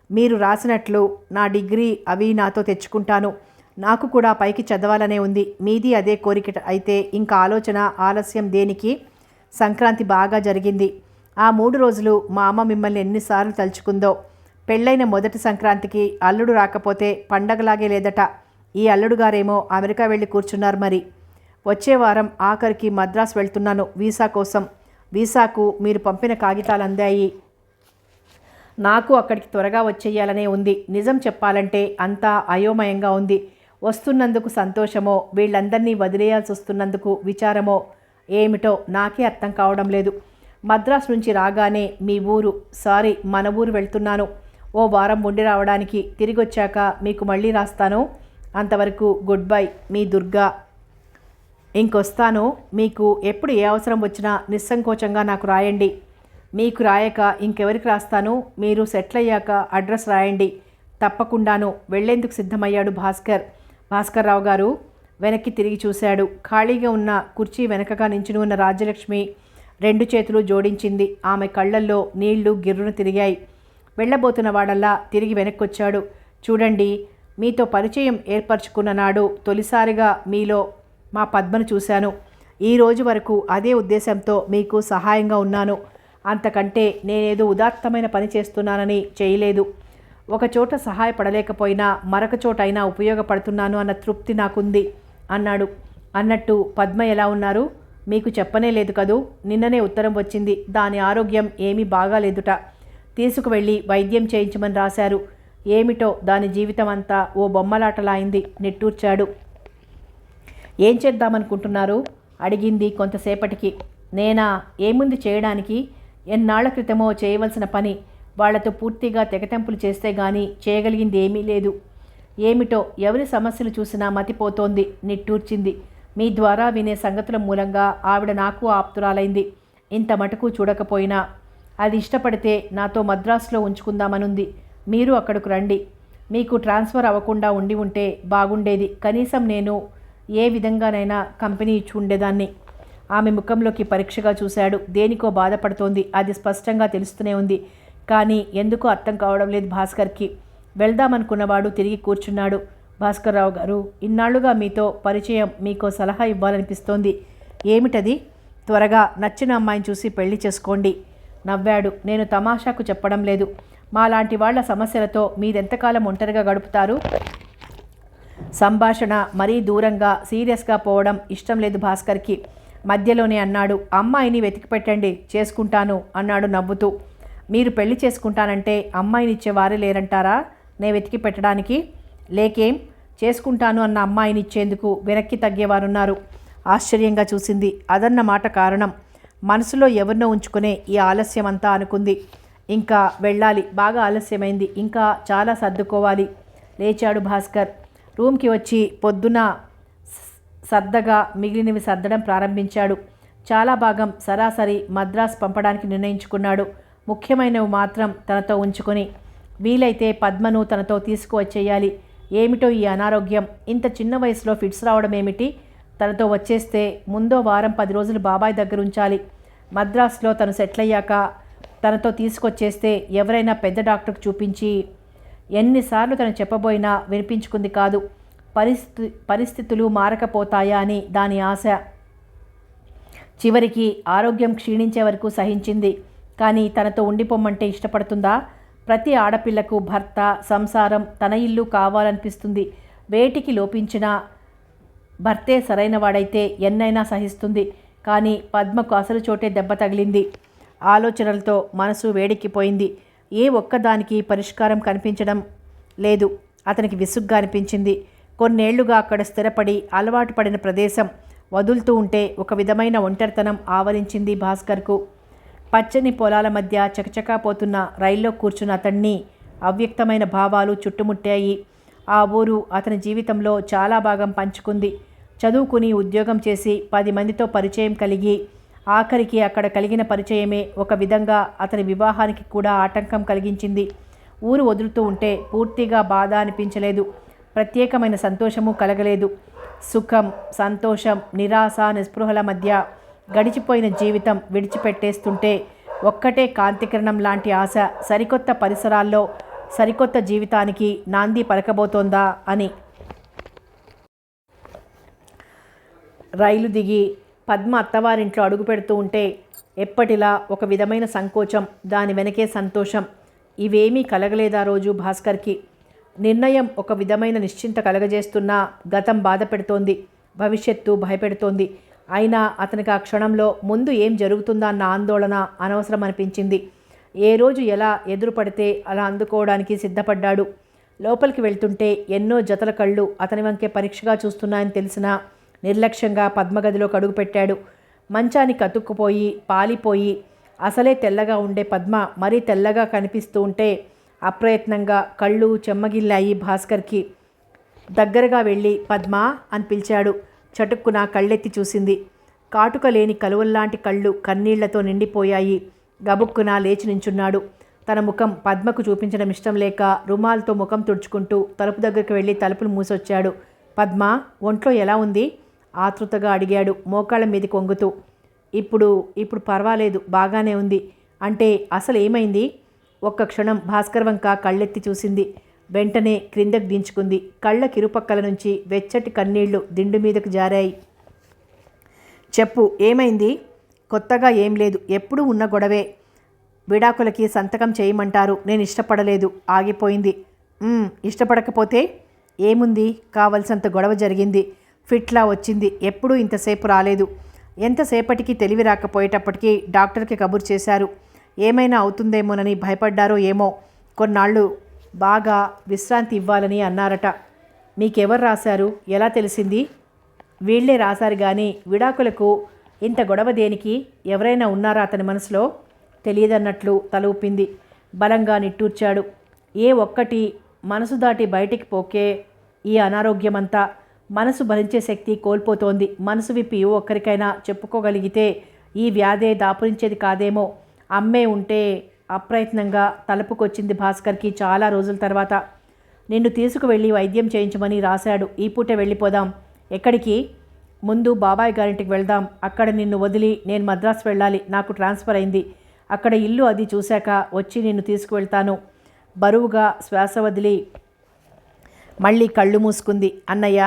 మీరు రాసినట్లు నా డిగ్రీ అవి నాతో తెచ్చుకుంటాను. నాకు కూడా పైకి చదవాలనే ఉంది. మీది అదే కోరిక అయితే ఇంకా ఆలోచన ఆలస్యం దేనికి? సంక్రాంతి బాగా జరిగింది. ఆ 3 రోజులు మా అమ్మ మిమ్మల్ని ఎన్నిసార్లు తలుచుకుందో. పెళ్ళైన మొదటి సంక్రాంతికి అల్లుడు రాకపోతే పండగలాగే లేదట. ఈ అల్లుడు గారేమో అమెరికా వెళ్ళి కూర్చున్నారు. మరి వచ్చే వారం ఆఖరికి మద్రాస్ వెళ్తున్నాను వీసా కోసం. వీసాకు మీరు పంపిన కాగితాలు అందాయి. నాకు అక్కడికి త్వరగా వచ్చేయాలనే ఉంది. నిజం చెప్పాలంటే అంతా అయోమయంగా ఉంది. వస్తున్నందుకు సంతోషమో, వీళ్ళందరినీ వదిలేయాల్సి వస్తున్నందుకు విచారమో ఏమిటో నాకే అర్థం కావడం లేదు. మద్రాస్ నుంచి రాగానే మీ ఊరు, సారీ మన ఊరు వెళ్తున్నాను. ఓ వారం ఉండి రావడానికి. తిరిగి వచ్చాక మీకు మళ్ళీ రాస్తాను. అంతవరకు గుడ్ బై, మీ దుర్గా. ఇంకొస్తాను. మీకు ఎప్పుడు ఏ అవసరం వచ్చినా నిస్సంకోచంగా నాకు రాయండి. మీకు రాయక ఇంకెవరికి రాస్తాను? మీరు సెటిల్ అయ్యాక అడ్రస్ రాయండి. తప్పకుండాను. వెళ్లేందుకు సిద్ధమయ్యాడు భాస్కర్రావు గారు. వెనక్కి తిరిగి చూశాడు. ఖాళీగా ఉన్న కుర్చీ వెనకగా నించుని ఉన్న రాజ్యలక్ష్మి 2 చేతులు జోడించింది. ఆమె కళ్ళల్లో నీళ్లు గిర్రును తిరిగాయి. వెళ్ళబోతున్న వాడల్లా తిరిగి వెనక్కొచ్చాడు. చూడండి, మీతో పరిచయం ఏర్పరచుకున్న నాడు తొలిసారిగా మీలో మా పద్మను చూశాను. ఈ రోజు వరకు అదే ఉద్దేశంతో మీకు సహాయంగా ఉన్నాను. అంతకంటే నేనేదో ఉదాత్తమైన పని చేస్తున్నానని చేయలేదు. ఒకచోట సహాయపడలేకపోయినా మరొక చోటైనా ఉపయోగపడుతున్నాను అన్న తృప్తి నాకుంది అన్నాడు. అన్నట్టు పద్మ ఎలా ఉన్నారు? మీకు చెప్పనే లేదు కదూ. నిన్ననే ఉత్తరం వచ్చింది. దాని ఆరోగ్యం ఏమీ బాగాలేదుట. తీసుకువెళ్ళి వైద్యం చేయించమని రాశారు. ఏమిటో దాని జీవితం అంతా ఓ బొమ్మలాటలా అయింది. నిట్టూర్చాడు. ఏం చేద్దామనుకుంటున్నారు? అడిగింది కొంతసేపటికి. నేనా? ఏముంది చేయడానికి? ఎన్నాళ్ల క్రితమో చేయవలసిన పని. వాళ్లతో పూర్తిగా తెగతెంపులు చేస్తే గానీ చేయగలిగింది ఏమీ లేదు. ఏమిటో ఎవరి సమస్యలు చూసినా మతిపోతోంది. నిట్టూర్చింది. మీ ద్వారా వినే సంగతుల మూలంగా ఆవిడ నాకు ఆప్తురాలైంది. ఇంత మటుకు చూడకపోయినా అది ఇష్టపడితే నాతో మద్రాసులో ఉంచుకుందామనుంది. మీరు అక్కడకు రండి. మీకు ట్రాన్స్ఫర్ అవ్వకుండా ఉండి ఉంటే బాగుండేది. కనీసం నేను ఏ విధంగానైనా కంపెనీ ఇచ్చి ఉండేదాన్ని. ఆమె ముఖంలోకి పరీక్షగా చూశాడు. దేనికో బాధపడుతోంది. అది స్పష్టంగా తెలుస్తూనే ఉంది. కానీ ఎందుకో అర్థం కావడం లేదు భాస్కర్కి. వెళ్దామనుకున్నవాడు తిరిగి కూర్చున్నాడు. భాస్కర్రావు గారు, ఇన్నాళ్లుగా మీతో పరిచయం, మీకో సలహా ఇవ్వాలనిపిస్తోంది. ఏమిటది? త్వరగా నచ్చిన అమ్మాయిని చూసి పెళ్లి చేసుకోండి. నవ్వాడు. నేను తమాషాకు చెప్పడం లేదు. మాలాంటి వాళ్ల సమస్యలతో మీరెంతకాలం ఒంటరిగా గడుపుతారు? సంభాషణ మరీ దూరంగా సీరియస్గా పోవడం ఇష్టం లేదు భాస్కర్కి. మధ్యలోనే అన్నాడు, అమ్మాయిని వెతికి పెట్టండి, చేసుకుంటాను అన్నాడు నవ్వుతూ. మీరు పెళ్లి చేసుకుంటానంటే అమ్మాయినిచ్చేవారే లేరంటారా నే వెతికి పెట్టడానికి? లేకేం, చేసుకుంటాను అన్న అమ్మాయిని ఇచ్చేందుకు వెనక్కి తగ్గేవారున్నారు. ఆశ్చర్యంగా చూసింది. అదన్నమాట కారణం. మనసులో ఎవరినో ఉంచుకునే ఈ ఆలస్యం అంతా అనుకుంది. ఇంకా వెళ్ళాలి, బాగా ఆలస్యమైంది, ఇంకా చాలా సర్దుకోవాలి. లేచాడు భాస్కర్. రూమ్కి వచ్చి పొద్దున సర్దగా మిగిలినవి సర్దడం ప్రారంభించాడు. చాలా భాగం సరాసరి మద్రాస్ పంపడానికి నిర్ణయించుకున్నాడు. ముఖ్యమైనవి మాత్రం తనతో ఉంచుకొని వీలైతే పద్మను తనతో తీసుకువచ్చేయాలి. ఏమిటో ఈ అనారోగ్యం, ఇంత చిన్న వయసులో ఫిట్స్ రావడం ఏమిటి? తనతో వచ్చేస్తే ముందో వారం 10 రోజులు బాబాయ్ దగ్గర ఉంచాలి. మద్రాసులో తను సెటిల్ అయ్యాక తనతో తీసుకొచ్చేస్తే ఎవరైనా పెద్ద డాక్టర్కి చూపించి. ఎన్నిసార్లు తను చెప్పబోయినా వినిపించుకుంది కాదు. పరిస్థితులు మారకపోతాయా అని దాని ఆశ. చివరికి ఆరోగ్యం క్షీణించే వరకు సహించింది. కానీ తనతో ఉండిపోమ్మంటే ఇష్టపడుతుందా? ప్రతి ఆడపిల్లకు భర్త, సంసారం, తన ఇల్లు కావాలనిపిస్తుంది. వేటికి లోపించిన భర్తే సరైన వాడైతే ఎన్నైనా సహిస్తుంది. కానీ పద్మకు అసలు చోటే దెబ్బ తగిలింది. ఆలోచనలతో మనసు వేడెక్కిపోయింది. ఏ ఒక్కదానికి పరిష్కారం కనిపించడం లేదు. అతనికి విసుగ్గా అనిపించింది. కొన్నేళ్లుగా అక్కడ స్థిరపడి అలవాటు పడిన ప్రదేశం వదులుతూ ఉంటే ఒక విధమైన ఒంటరితనం ఆవరించింది భాస్కర్కు. పచ్చని పొలాల మధ్య చకచకా పోతున్న రైల్లో కూర్చున్న అతన్ని అవ్యక్తమైన భావాలు చుట్టుముట్టాయి. ఆ ఊరు అతని జీవితంలో చాలా భాగం పంచుకుంది. చదువుకుని ఉద్యోగం చేసి 10 మందితో పరిచయం కలిగి ఆఖరికి అక్కడ కలిగిన పరిచయమే ఒక విధంగా అతని వివాహానికి కూడా ఆటంకం కలిగించింది. ఊరు వదులుతూ ఉంటే పూర్తిగా బాధ అనిపించలేదు. ప్రత్యేకమైన సంతోషము కలగలేదు. సుఖం, సంతోషం, నిరాశ, నిస్పృహల మధ్య గడిచిపోయిన జీవితం విడిచిపెట్టేస్తుంటే ఒక్కటే కాంతికిరణం లాంటి ఆశ సరికొత్త పరిసరాల్లో సరికొత్త జీవితానికి నాంది పలకబోతోందా అని. రైలు దిగి పద్మ అత్తవారింట్లో అడుగు పెడుతూ ఉంటే ఎప్పటిలా ఒక విధమైన సంకోచం, దాని వెనకే సంతోషం. ఇవేమీ కలగలేదా రోజు భాస్కర్కి? నిర్ణయం ఒక విధమైన నిశ్చింత కలగజేస్తున్నా గతం బాధ పెడుతోంది, భవిష్యత్తు భయపెడుతోంది. అయినా అతనికి ఆ క్షణంలో ముందు ఏం జరుగుతుందా అన్న ఆందోళన అనవసరం అనిపించింది. ఏ రోజు ఎలా ఎదురుపడితే అలా అందుకోవడానికి సిద్ధపడ్డాడు. లోపలికి వెళ్తుంటే ఎన్నో జతల కళ్ళు అతని వంకే పరీక్షగా చూస్తున్నాయని తెలిసినా నిర్లక్ష్యంగా పద్మగదిలోకి అడుగుపెట్టాడు. మంచానికి అతుక్కుపోయి పాలిపోయి అసలే తెల్లగా ఉండే పద్మ మరీ తెల్లగా కనిపిస్తూ ఉంటే అప్రయత్నంగా కళ్ళు చెమ్మగిల్లాయి భాస్కర్కి. దగ్గరగా వెళ్ళి పద్మ అని పిలిచాడు. చటుక్కున కళ్ళెత్తి చూసింది. కాటుక లేని కలువల్లాంటి కళ్ళు కన్నీళ్లతో నిండిపోయాయి. గబుక్కున లేచి నించున్నాడు. తన ముఖం పద్మకు చూపించడం ఇష్టం లేక రుమాల్తో ముఖం తుడుచుకుంటూ తలుపు దగ్గరికి వెళ్ళి తలుపులు మూసొచ్చాడు. పద్మ, ఒంట్లో ఎలా ఉంది? ఆతృతగా అడిగాడు మోకాళ్ళ మీది కొంగుతూ. ఇప్పుడు పర్వాలేదు, బాగానే ఉంది. అంటే అసలు ఏమైంది? ఒక్క క్షణం భాస్కర్ వంక కళ్ళెత్తి చూసింది. వెంటనే క్రిందకు దించుకుంది. కళ్ళ కిరుపక్కల నుంచి వెచ్చటి కన్నీళ్లు దిండు మీదకు జారాయి. చెప్పు, ఏమైంది? కొత్తగా ఏం లేదు, ఎప్పుడూ ఉన్న గొడవే. విడాకులకి సంతకం చేయమంటారు, నేను ఇష్టపడలేదు. ఆగిపోయింది. ఇష్టపడకపోతే ఏముంది? కావలసినంత గొడవ జరిగింది. ఫిట్లా వచ్చింది. ఎప్పుడూ ఇంతసేపు రాలేదు. ఎంతసేపటికి తెలివి రాకపోయేటప్పటికీ డాక్టర్కి కబురు చేశారు. ఏమైనా అవుతుందేమోనని భయపడ్డారో ఏమో. కొన్నాళ్ళు బాగా విశ్రాంతి ఇవ్వాలని అన్నారట. మీకెవరు రాశారు? ఎలా తెలిసింది? వీళ్లే రాశారు కానీ విడాకులకు ఇంత గొడవ దేనికి? ఎవరైనా ఉన్నారా అతని మనసులో? తెలియదన్నట్లు తల ఊపింది. బలంగా నిట్టూర్చాడు. ఏ ఒక్కటి మనసు దాటి బయటికి పోకే ఈ అనారోగ్యమంతా. మనసు భరించే శక్తి కోల్పోతోంది. మనసు విప్పి ఒక్కరికైనా చెప్పుకోగలిగితే ఈ వ్యాధే దాపురించేది కాదేమో. అమ్మే ఉంటే అప్రయత్నంగా తలుపుకొచ్చింది భాస్కర్కి చాలా రోజుల తర్వాత. నిన్ను తీసుకువెళ్ళి వైద్యం చేయించమని రాశాడు. ఈ పూటే వెళ్ళిపోదాం. ఎక్కడికి? ముందు బాబాయ్ గారింటికి వెళ్దాం. అక్కడ నిన్ను వదిలి నేను మద్రాసు వెళ్ళాలి. నాకు ట్రాన్స్ఫర్ అయింది. అక్కడ ఇల్లు అది చూశాక వచ్చి నిన్ను తీసుకువెళ్తాను. బరువుగా శ్వాస వదిలి మళ్ళీ కళ్ళు మూసుకుంది. అన్నయ్య,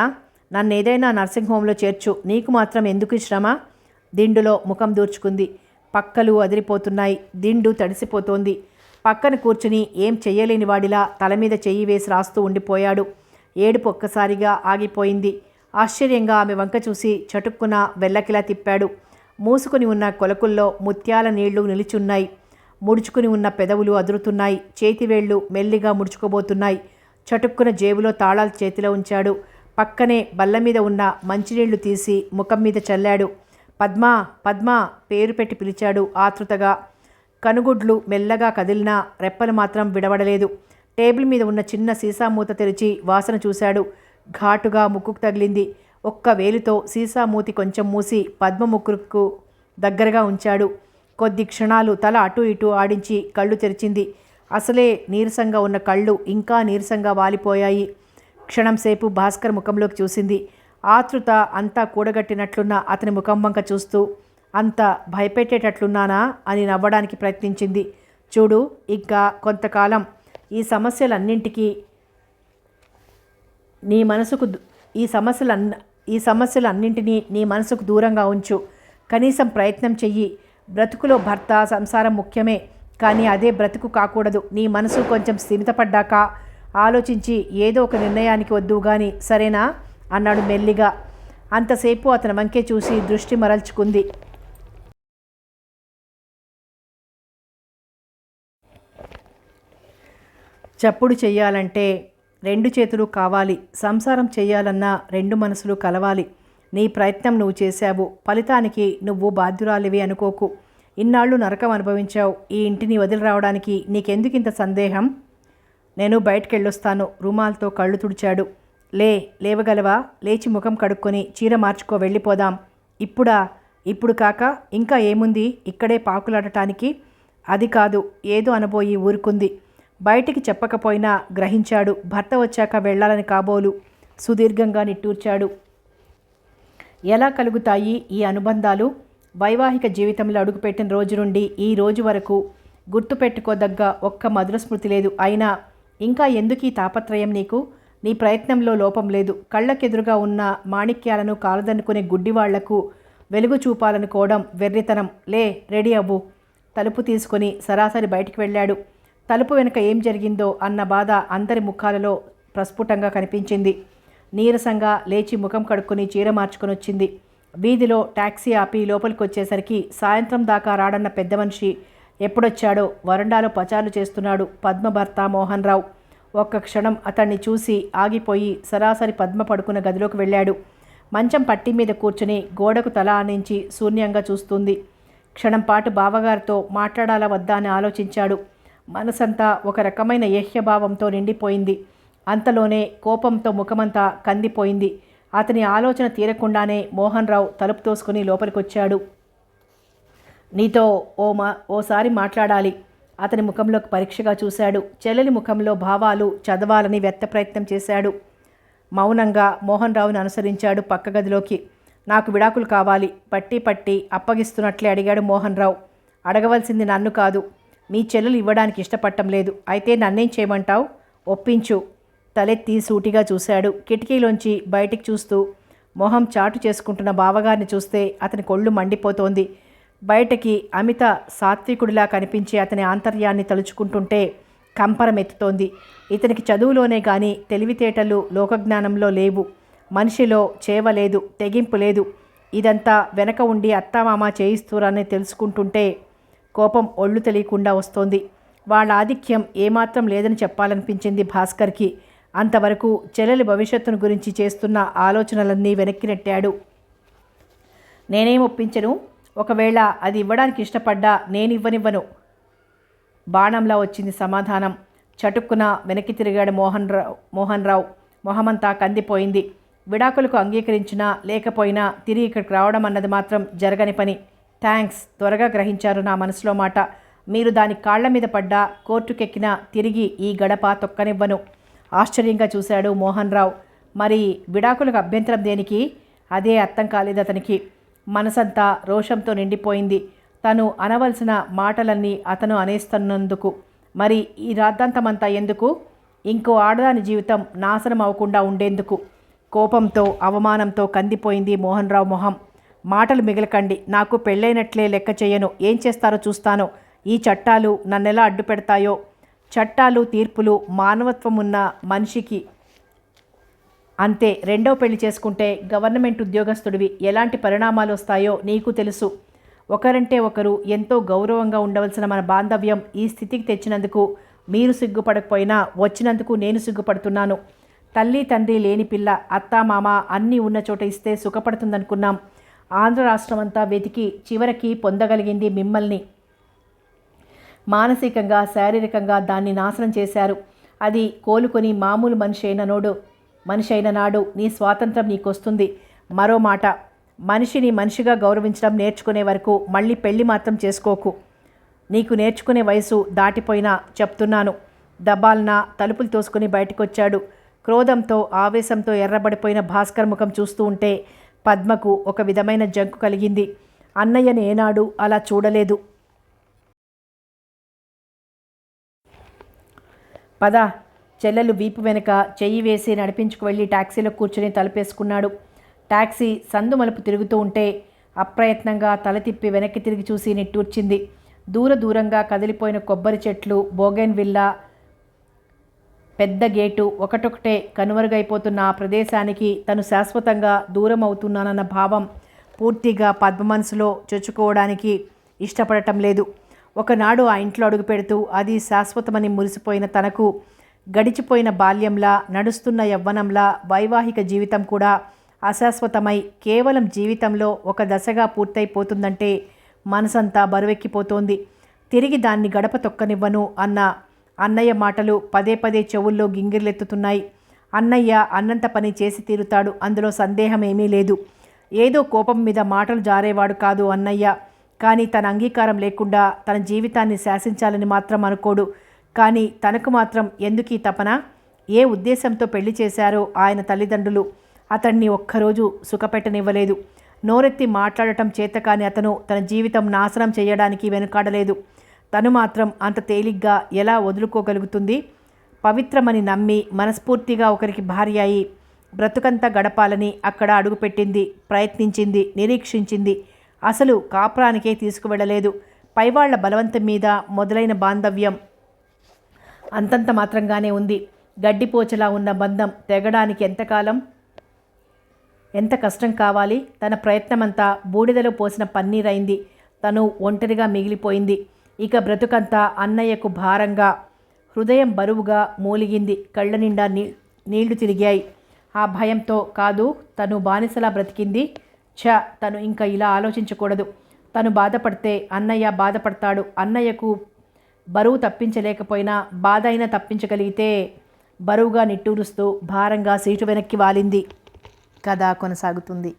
నన్నేదైనా నర్సింగ్ హోంలో చేర్చు. నీకు మాత్రం ఎందుకు శ్రమ? దిండులో ముఖం దూర్చుకుంది. పక్కలు అదిరిపోతున్నాయి. దిండు తడిసిపోతోంది. పక్కన కూర్చుని ఏం చెయ్యలేని వాడిలా తల మీద చెయ్యి వేసి రాస్తూ ఉండిపోయాడు. ఏడుపు ఒక్కసారిగా ఆగిపోయింది. ఆశ్చర్యంగా ఆమె వంక చూసి చటుక్కున వెల్లకిలా తిప్పాడు. మూసుకుని ఉన్న కొలకుల్లో ముత్యాల నీళ్లు నిలిచున్నాయి. ముడుచుకుని ఉన్న పెదవులు అదురుతున్నాయి. చేతివేళ్లు మెల్లిగా ముడుచుకోబోతున్నాయి. చటుక్కున జేబులో తాళాలు చేతిలో ఉంచాడు. పక్కనే బల్ల మీద ఉన్న మంచినీళ్లు తీసి ముఖం మీద చల్లాడు. పద్మా, పద్మా పేరు పెట్టి పిలిచాడు ఆతృతగా. కనుగుడ్లు మెల్లగా కదిలినా రెప్పలు మాత్రం విడవడలేదు. టేబుల్ మీద ఉన్న చిన్న సీసా మూత తెరిచి వాసన చూశాడు. ఘాటుగా ముక్కుకు తగిలింది. ఒక్క వేలుతో సీసా మూతి కొంచెం మూసి పద్మ ముక్కుకు దగ్గరగా ఉంచాడు. కొద్ది క్షణాలు తల అటు ఇటు ఆడించి కళ్ళు తెరిచింది. అసలే నీరసంగా ఉన్న కళ్ళు ఇంకా నీరసంగా వాలిపోయాయి. క్షణంసేపు భాస్కర్ ముఖంలోకి చూసింది. ఆతృత అంతా కూడగట్టినట్లున్న అతని ముఖం వంక చూస్తూ, అంత భయపెట్టేటట్లున్నానా అని నవ్వడానికి ప్రయత్నించింది. చూడు, ఇంకా కొంతకాలం ఈ సమస్యలన్నింటికీ నీ మనసుకు ఈ సమస్యలన్నింటినీ నీ మనసుకు దూరంగా ఉంచు. కనీసం ప్రయత్నం చెయ్యి. బ్రతుకులో భర్త, సంసారం ముఖ్యమే, కానీ అదే బ్రతుకు కాకూడదు. నీ మనసు కొంచెం స్థిమితపడ్డాక ఆలోచించి ఏదో ఒక నిర్ణయానికి వద్దు గాని, సరేనా అన్నాడు మెల్లిగా. అంతసేపు అతని వంకే చూసి దృష్టి మరల్చుకుంది. చప్పుడు చెయ్యాలంటే 2 చేతులు కావాలి. సంసారం చెయ్యాలన్నా 2 మనసులు కలవాలి. నీ ప్రయత్నం నువ్వు చేశావు. ఫలితానికి నువ్వు బాధ్యురాలివి అనుకోకు. ఇన్నాళ్ళు నరకం అనుభవించావు. ఈ ఇంటిని వదిలి రావడానికి నీకెందుకింత సందేహం? నేను బయటకెళ్ళొస్తాను. రుమాల్తో కళ్ళు తుడిచాడు. లేవగలవా? లేచి ముఖం కడుక్కొని చీర మార్చుకో, వెళ్ళిపోదాం. ఇప్పుడా? ఇప్పుడు కాక ఇంకా ఏముంది ఇక్కడే పాకులాడటానికి? అది కాదు, ఏదో అనబోయి ఊరుకుంది. బయటికి చెప్పకపోయినా గ్రహించాడు. భర్త వచ్చాక వెళ్ళాలని కాబోలు. సుదీర్ఘంగా నిట్టూర్చాడు. ఎలా కలుగుతాయి ఈ అనుబంధాలు? వైవాహిక జీవితంలో అడుగుపెట్టిన రోజు నుండి ఈ రోజు వరకు గుర్తుపెట్టుకోదగ్గ ఒక్క మధుర స్మృతి లేదు. అయినా ఇంకా ఎందుకు ఈ తాపత్రయం నీకు? నీ ప్రయత్నంలో లోపం లేదు. కళ్ళకెదురుగా ఉన్న మాణిక్యాలను కాలదనుకునే గుడ్డివాళ్లకు వెలుగు చూపాలనుకోవడం వెర్రితనం. రెడీ అవ్వు. తలుపు తీసుకొని సరాసరి బయటికి వెళ్ళాడు. తలుపు వెనుక ఏం జరిగిందో అన్న బాధ అందరి ముఖాలలో ప్రస్ఫుటంగా కనిపించింది. నీరసంగా లేచి ముఖం కడుక్కొని చీర మార్చుకొని వచ్చింది. వీధిలో టాక్సీ ఆపి లోపలికి వచ్చేసరికి సాయంత్రం దాకా రాడన్న పెద్ద మనిషి ఎప్పుడొచ్చాడో వరండాలో పచారులు చేస్తున్నాడు పద్మ భర్త మోహన్ రావు. ఒక్క క్షణం అతన్ని చూసి ఆగిపోయి సరాసరి పద్మ పడుకున్న గదిలోకి వెళ్ళాడు. మంచం పట్టి మీద కూర్చుని గోడకు తల ఆనించి శూన్యంగా చూస్తుంది. క్షణం పాటు బావగారితో మాట్లాడాలా వద్దా అని ఆలోచించాడు. మనసంతా ఒక రకమైన ఏహ్యభావంతో నిండిపోయింది. అంతలోనే కోపంతో ముఖమంతా కందిపోయింది. అతని ఆలోచన తీరకుండానే మోహన్ రావు తలుపు తోసుకుని లోపలికొచ్చాడు. నీతో ఓసారి మాట్లాడాలి. అతని ముఖంలోకి పరీక్షగా చూశాడు. చెల్లెలి ముఖంలో భావాలు చదవాలని వ్యర్థ ప్రయత్నం చేశాడు. మౌనంగా మోహన్ రావుని అనుసరించాడు పక్క గదిలోకి. నాకు విడాకులు కావాలి. పట్టి అప్పగిస్తున్నట్లే అడిగాడు మోహన్ రావు. అడగవలసింది నన్ను కాదు, మీ చెల్లెలు ఇవ్వడానికి ఇష్టపడటం లేదు. అయితే నన్నేం చేయమంటావు? ఒప్పించు. తలెత్తి సూటిగా చూశాడు. కిటికీలోంచి బయటికి చూస్తూ మొహం చాటు చేసుకుంటున్న బావగారిని చూస్తే అతని కొళ్ళు మండిపోతోంది. బయటకి అమిత సాత్వికుడిలా కనిపించే అతని ఆంతర్యాన్ని తలుచుకుంటుంటే కంపరమెత్తుతోంది. ఇతనికి చదువులోనే కానీ తెలివితేటలు లోకజ్ఞానంలో లేవు. మనిషిలో చేవ లేదు, తెగింపు లేదు. ఇదంతా వెనక ఉండి అత్తామామ చేయిస్తురని తెలుసుకుంటుంటే కోపం ఒళ్ళు తెలియకుండా వస్తోంది. వాళ్ళ ఆధిక్యం ఏమాత్రం లేదని చెప్పాలనిపించింది భాస్కర్కి. అంతవరకు చెల్లెలి భవిష్యత్తును గురించి చేస్తున్న ఆలోచనలన్నీ వెనక్కి నెట్టాడు. నేనేం ఒప్పించను? ఒకవేళ అది ఇవ్వడానికి ఇష్టపడ్డా నేనివ్వనివ్వను. బాణంలా వచ్చింది సమాధానం. చటుక్కున వెనక్కి తిరిగాడు మోహన్ రావు. మొహమంతా కందిపోయింది. విడాకులకు అంగీకరించినా లేకపోయినా తిరిగి ఇక్కడికి రావడం అన్నది మాత్రం జరగని పని. థ్యాంక్స్. త్వరగా గ్రహించారు నా మనసులో మాట. మీరు దాని కాళ్ల మీద పడ్డా కోర్టుకెక్కినా తిరిగి ఈ గడప తొక్కనివ్వను. ఆశ్చర్యంగా చూశాడు మోహన్ రావు. మరి విడాకులకు అభ్యంతరం దేనికి? అదే అర్థం కాలేదు అతనికి. మనసంతా రోషంతో నిండిపోయింది. తను అనవలసిన మాటలన్నీ అతను అనేస్తున్నందుకు. మరి ఈ రాద్ధాంతమంతా ఎందుకు? ఇంకో ఆడదాని జీవితం నాశనం అవ్వకుండా ఉండేందుకు. కోపంతో అవమానంతో కందిపోయింది మోహన్ రావు మొహం. మాటలు మిగలకండి. నాకు పెళ్ళైనట్లే లెక్క చేయను. ఏం చేస్తారో చూస్తాను. ఈ చట్టాలు నన్నెలా అడ్డు పెడతాయో. చట్టాలు తీర్పులు మానవత్వం ఉన్న మనిషికి అంతే. రెండో పెళ్లి చేసుకుంటే గవర్నమెంట్ ఉద్యోగస్తుడివి ఎలాంటి పరిణామాలు వస్తాయో నీకు తెలుసు. ఒకరంటే ఒకరు ఎంతో గౌరవంగా ఉండవలసిన మన బాంధవ్యం ఈ స్థితికి తెచ్చినందుకు మీరు సిగ్గుపడకపోయినా వచ్చినందుకు నేను సిగ్గుపడుతున్నాను. తల్లి తండ్రి లేని పిల్ల అత్తా మామ అన్నీ ఉన్న చోట ఇస్తే సుఖపడుతుందనుకున్నాం. ఆంధ్ర రాష్ట్రమంతా వెతికి చివరికి పొందగలిగింది మిమ్మల్ని. మానసికంగా శారీరకంగా దాన్ని నాశనం చేశారు. అది కోలుకొని మామూలు మనిషి అయిన నాడు నీ స్వాతంత్రం నీకొస్తుంది. మరో మాట, మనిషిని మనిషిగా గౌరవించడం నేర్చుకునే వరకు మళ్ళీ పెళ్లి మాత్రం చేసుకోకు. నీకు నేర్చుకునే వయసు దాటిపోయినా చెప్తున్నాను. దబాల్న తలుపులు తోసుకుని బయటకొచ్చాడు. క్రోధంతో ఆవేశంతో ఎర్రబడిపోయిన భాస్కర్ ముఖం చూస్తూ ఉంటే పద్మకు ఒక విధమైన జంకు కలిగింది. అన్నయ్యని ఏనాడు అలా చూడలేదు. పద. చెల్లెలు వీపు వెనుక చెయ్యి వేసి నడిపించుకు వెళ్ళి టాక్సీలో కూర్చుని తలుపేసుకున్నాడు. టాక్సీ సందు మలుపు తిరుగుతూ ఉంటే అప్రయత్నంగా తల తిప్పి వెనక్కి తిరిగి చూసి నిట్టూర్చింది. దూరంగా కదిలిపోయిన కొబ్బరి చెట్లు, బోగెన్ విల్లా, పెద్ద గేటు ఒకటొకటే కనుమరుగైపోతున్న ఆ ప్రదేశానికి తను శాశ్వతంగా దూరం అవుతున్నానన్న భావం పూర్తిగా పద్మ మనసులో చొచ్చుకోవడానికి ఇష్టపడటం లేదు. ఒకనాడు ఆ ఇంట్లో అడుగు పెడుతూ అది శాశ్వతమని మురిసిపోయిన తనకు గడిచిపోయిన బాల్యంలా, నడుస్తున్న యవ్వనంలా వైవాహిక జీవితం కూడా అశాశ్వతమై కేవలం జీవితంలో ఒక దశగా పూర్తయిపోతుందంటే మనసంతా బరువెక్కిపోతోంది. తిరిగి దాన్ని గడప తొక్కనివ్వను అన్న అన్నయ్య మాటలు పదే పదే చెవుల్లో గింగిర్లెత్తుతున్నాయి. అన్నయ్య అన్నంత పని చేసి తీరుతాడు, అందులో సందేహం ఏమీ లేదు. ఏదో కోపం మీద మాటలు జారేవాడు కాదు అన్నయ్య. కానీ తన అంగీకారం లేకుండా తన జీవితాన్ని శాసించాలని మాత్రం అనుకోడు. కానీ తనకు మాత్రం ఎందుకీ తపన? ఏ ఉద్దేశంతో పెళ్లి చేశారో ఆయన తల్లిదండ్రులు అతన్ని ఒక్కరోజు సుఖపెట్టనివ్వలేదు. నోరెత్తి మాట్లాడటం చేతకాని అతను తన జీవితం నాశనం చేయడానికి వెనుకాడలేదు. తను మాత్రం అంత తేలిగ్గా ఎలా వదులుకోగలుగుతుంది? పవిత్రమని నమ్మి మనస్ఫూర్తిగా ఒకరికి భార్య అయి బ్రతుకంతా గడపాలని అక్కడ అడుగుపెట్టింది, ప్రయత్నించింది, నిరీక్షించింది. అసలు కాపురానికే తీసుకువెళ్ళలేదు. పైవాళ్ల బలవంతం మీద మొదలైన బాంధవ్యం అంతంత మాత్రంగానే ఉంది. గడ్డిపోచలా ఉన్న బంధం తెగడానికి ఎంత కష్టం కావాలి? తన ప్రయత్నమంతా బూడిదలో పోసిన పన్నీరైంది. తను ఒంటరిగా మిగిలిపోయింది. ఇక బ్రతుకంతా అన్నయ్యకు భారంగా, హృదయం బరువుగా మూలిగింది. కళ్ళ నిండా నీళ్లు తిరిగాయి. ఆ భయంతో కాదు తను బానిసలా బ్రతికింది. తను ఇంకా ఇలా ఆలోచించకూడదు. తను బాధపడితే అన్నయ్య బాధపడతాడు. అన్నయ్యకు బరువు తప్పించలేకపోయినా బాధ అయినా తప్పించగలిగితే బరువుగా నిట్టూరుస్తూ భారంగా సీటు వెనక్కి వాలింది. కథ కొనసాగుతుంది.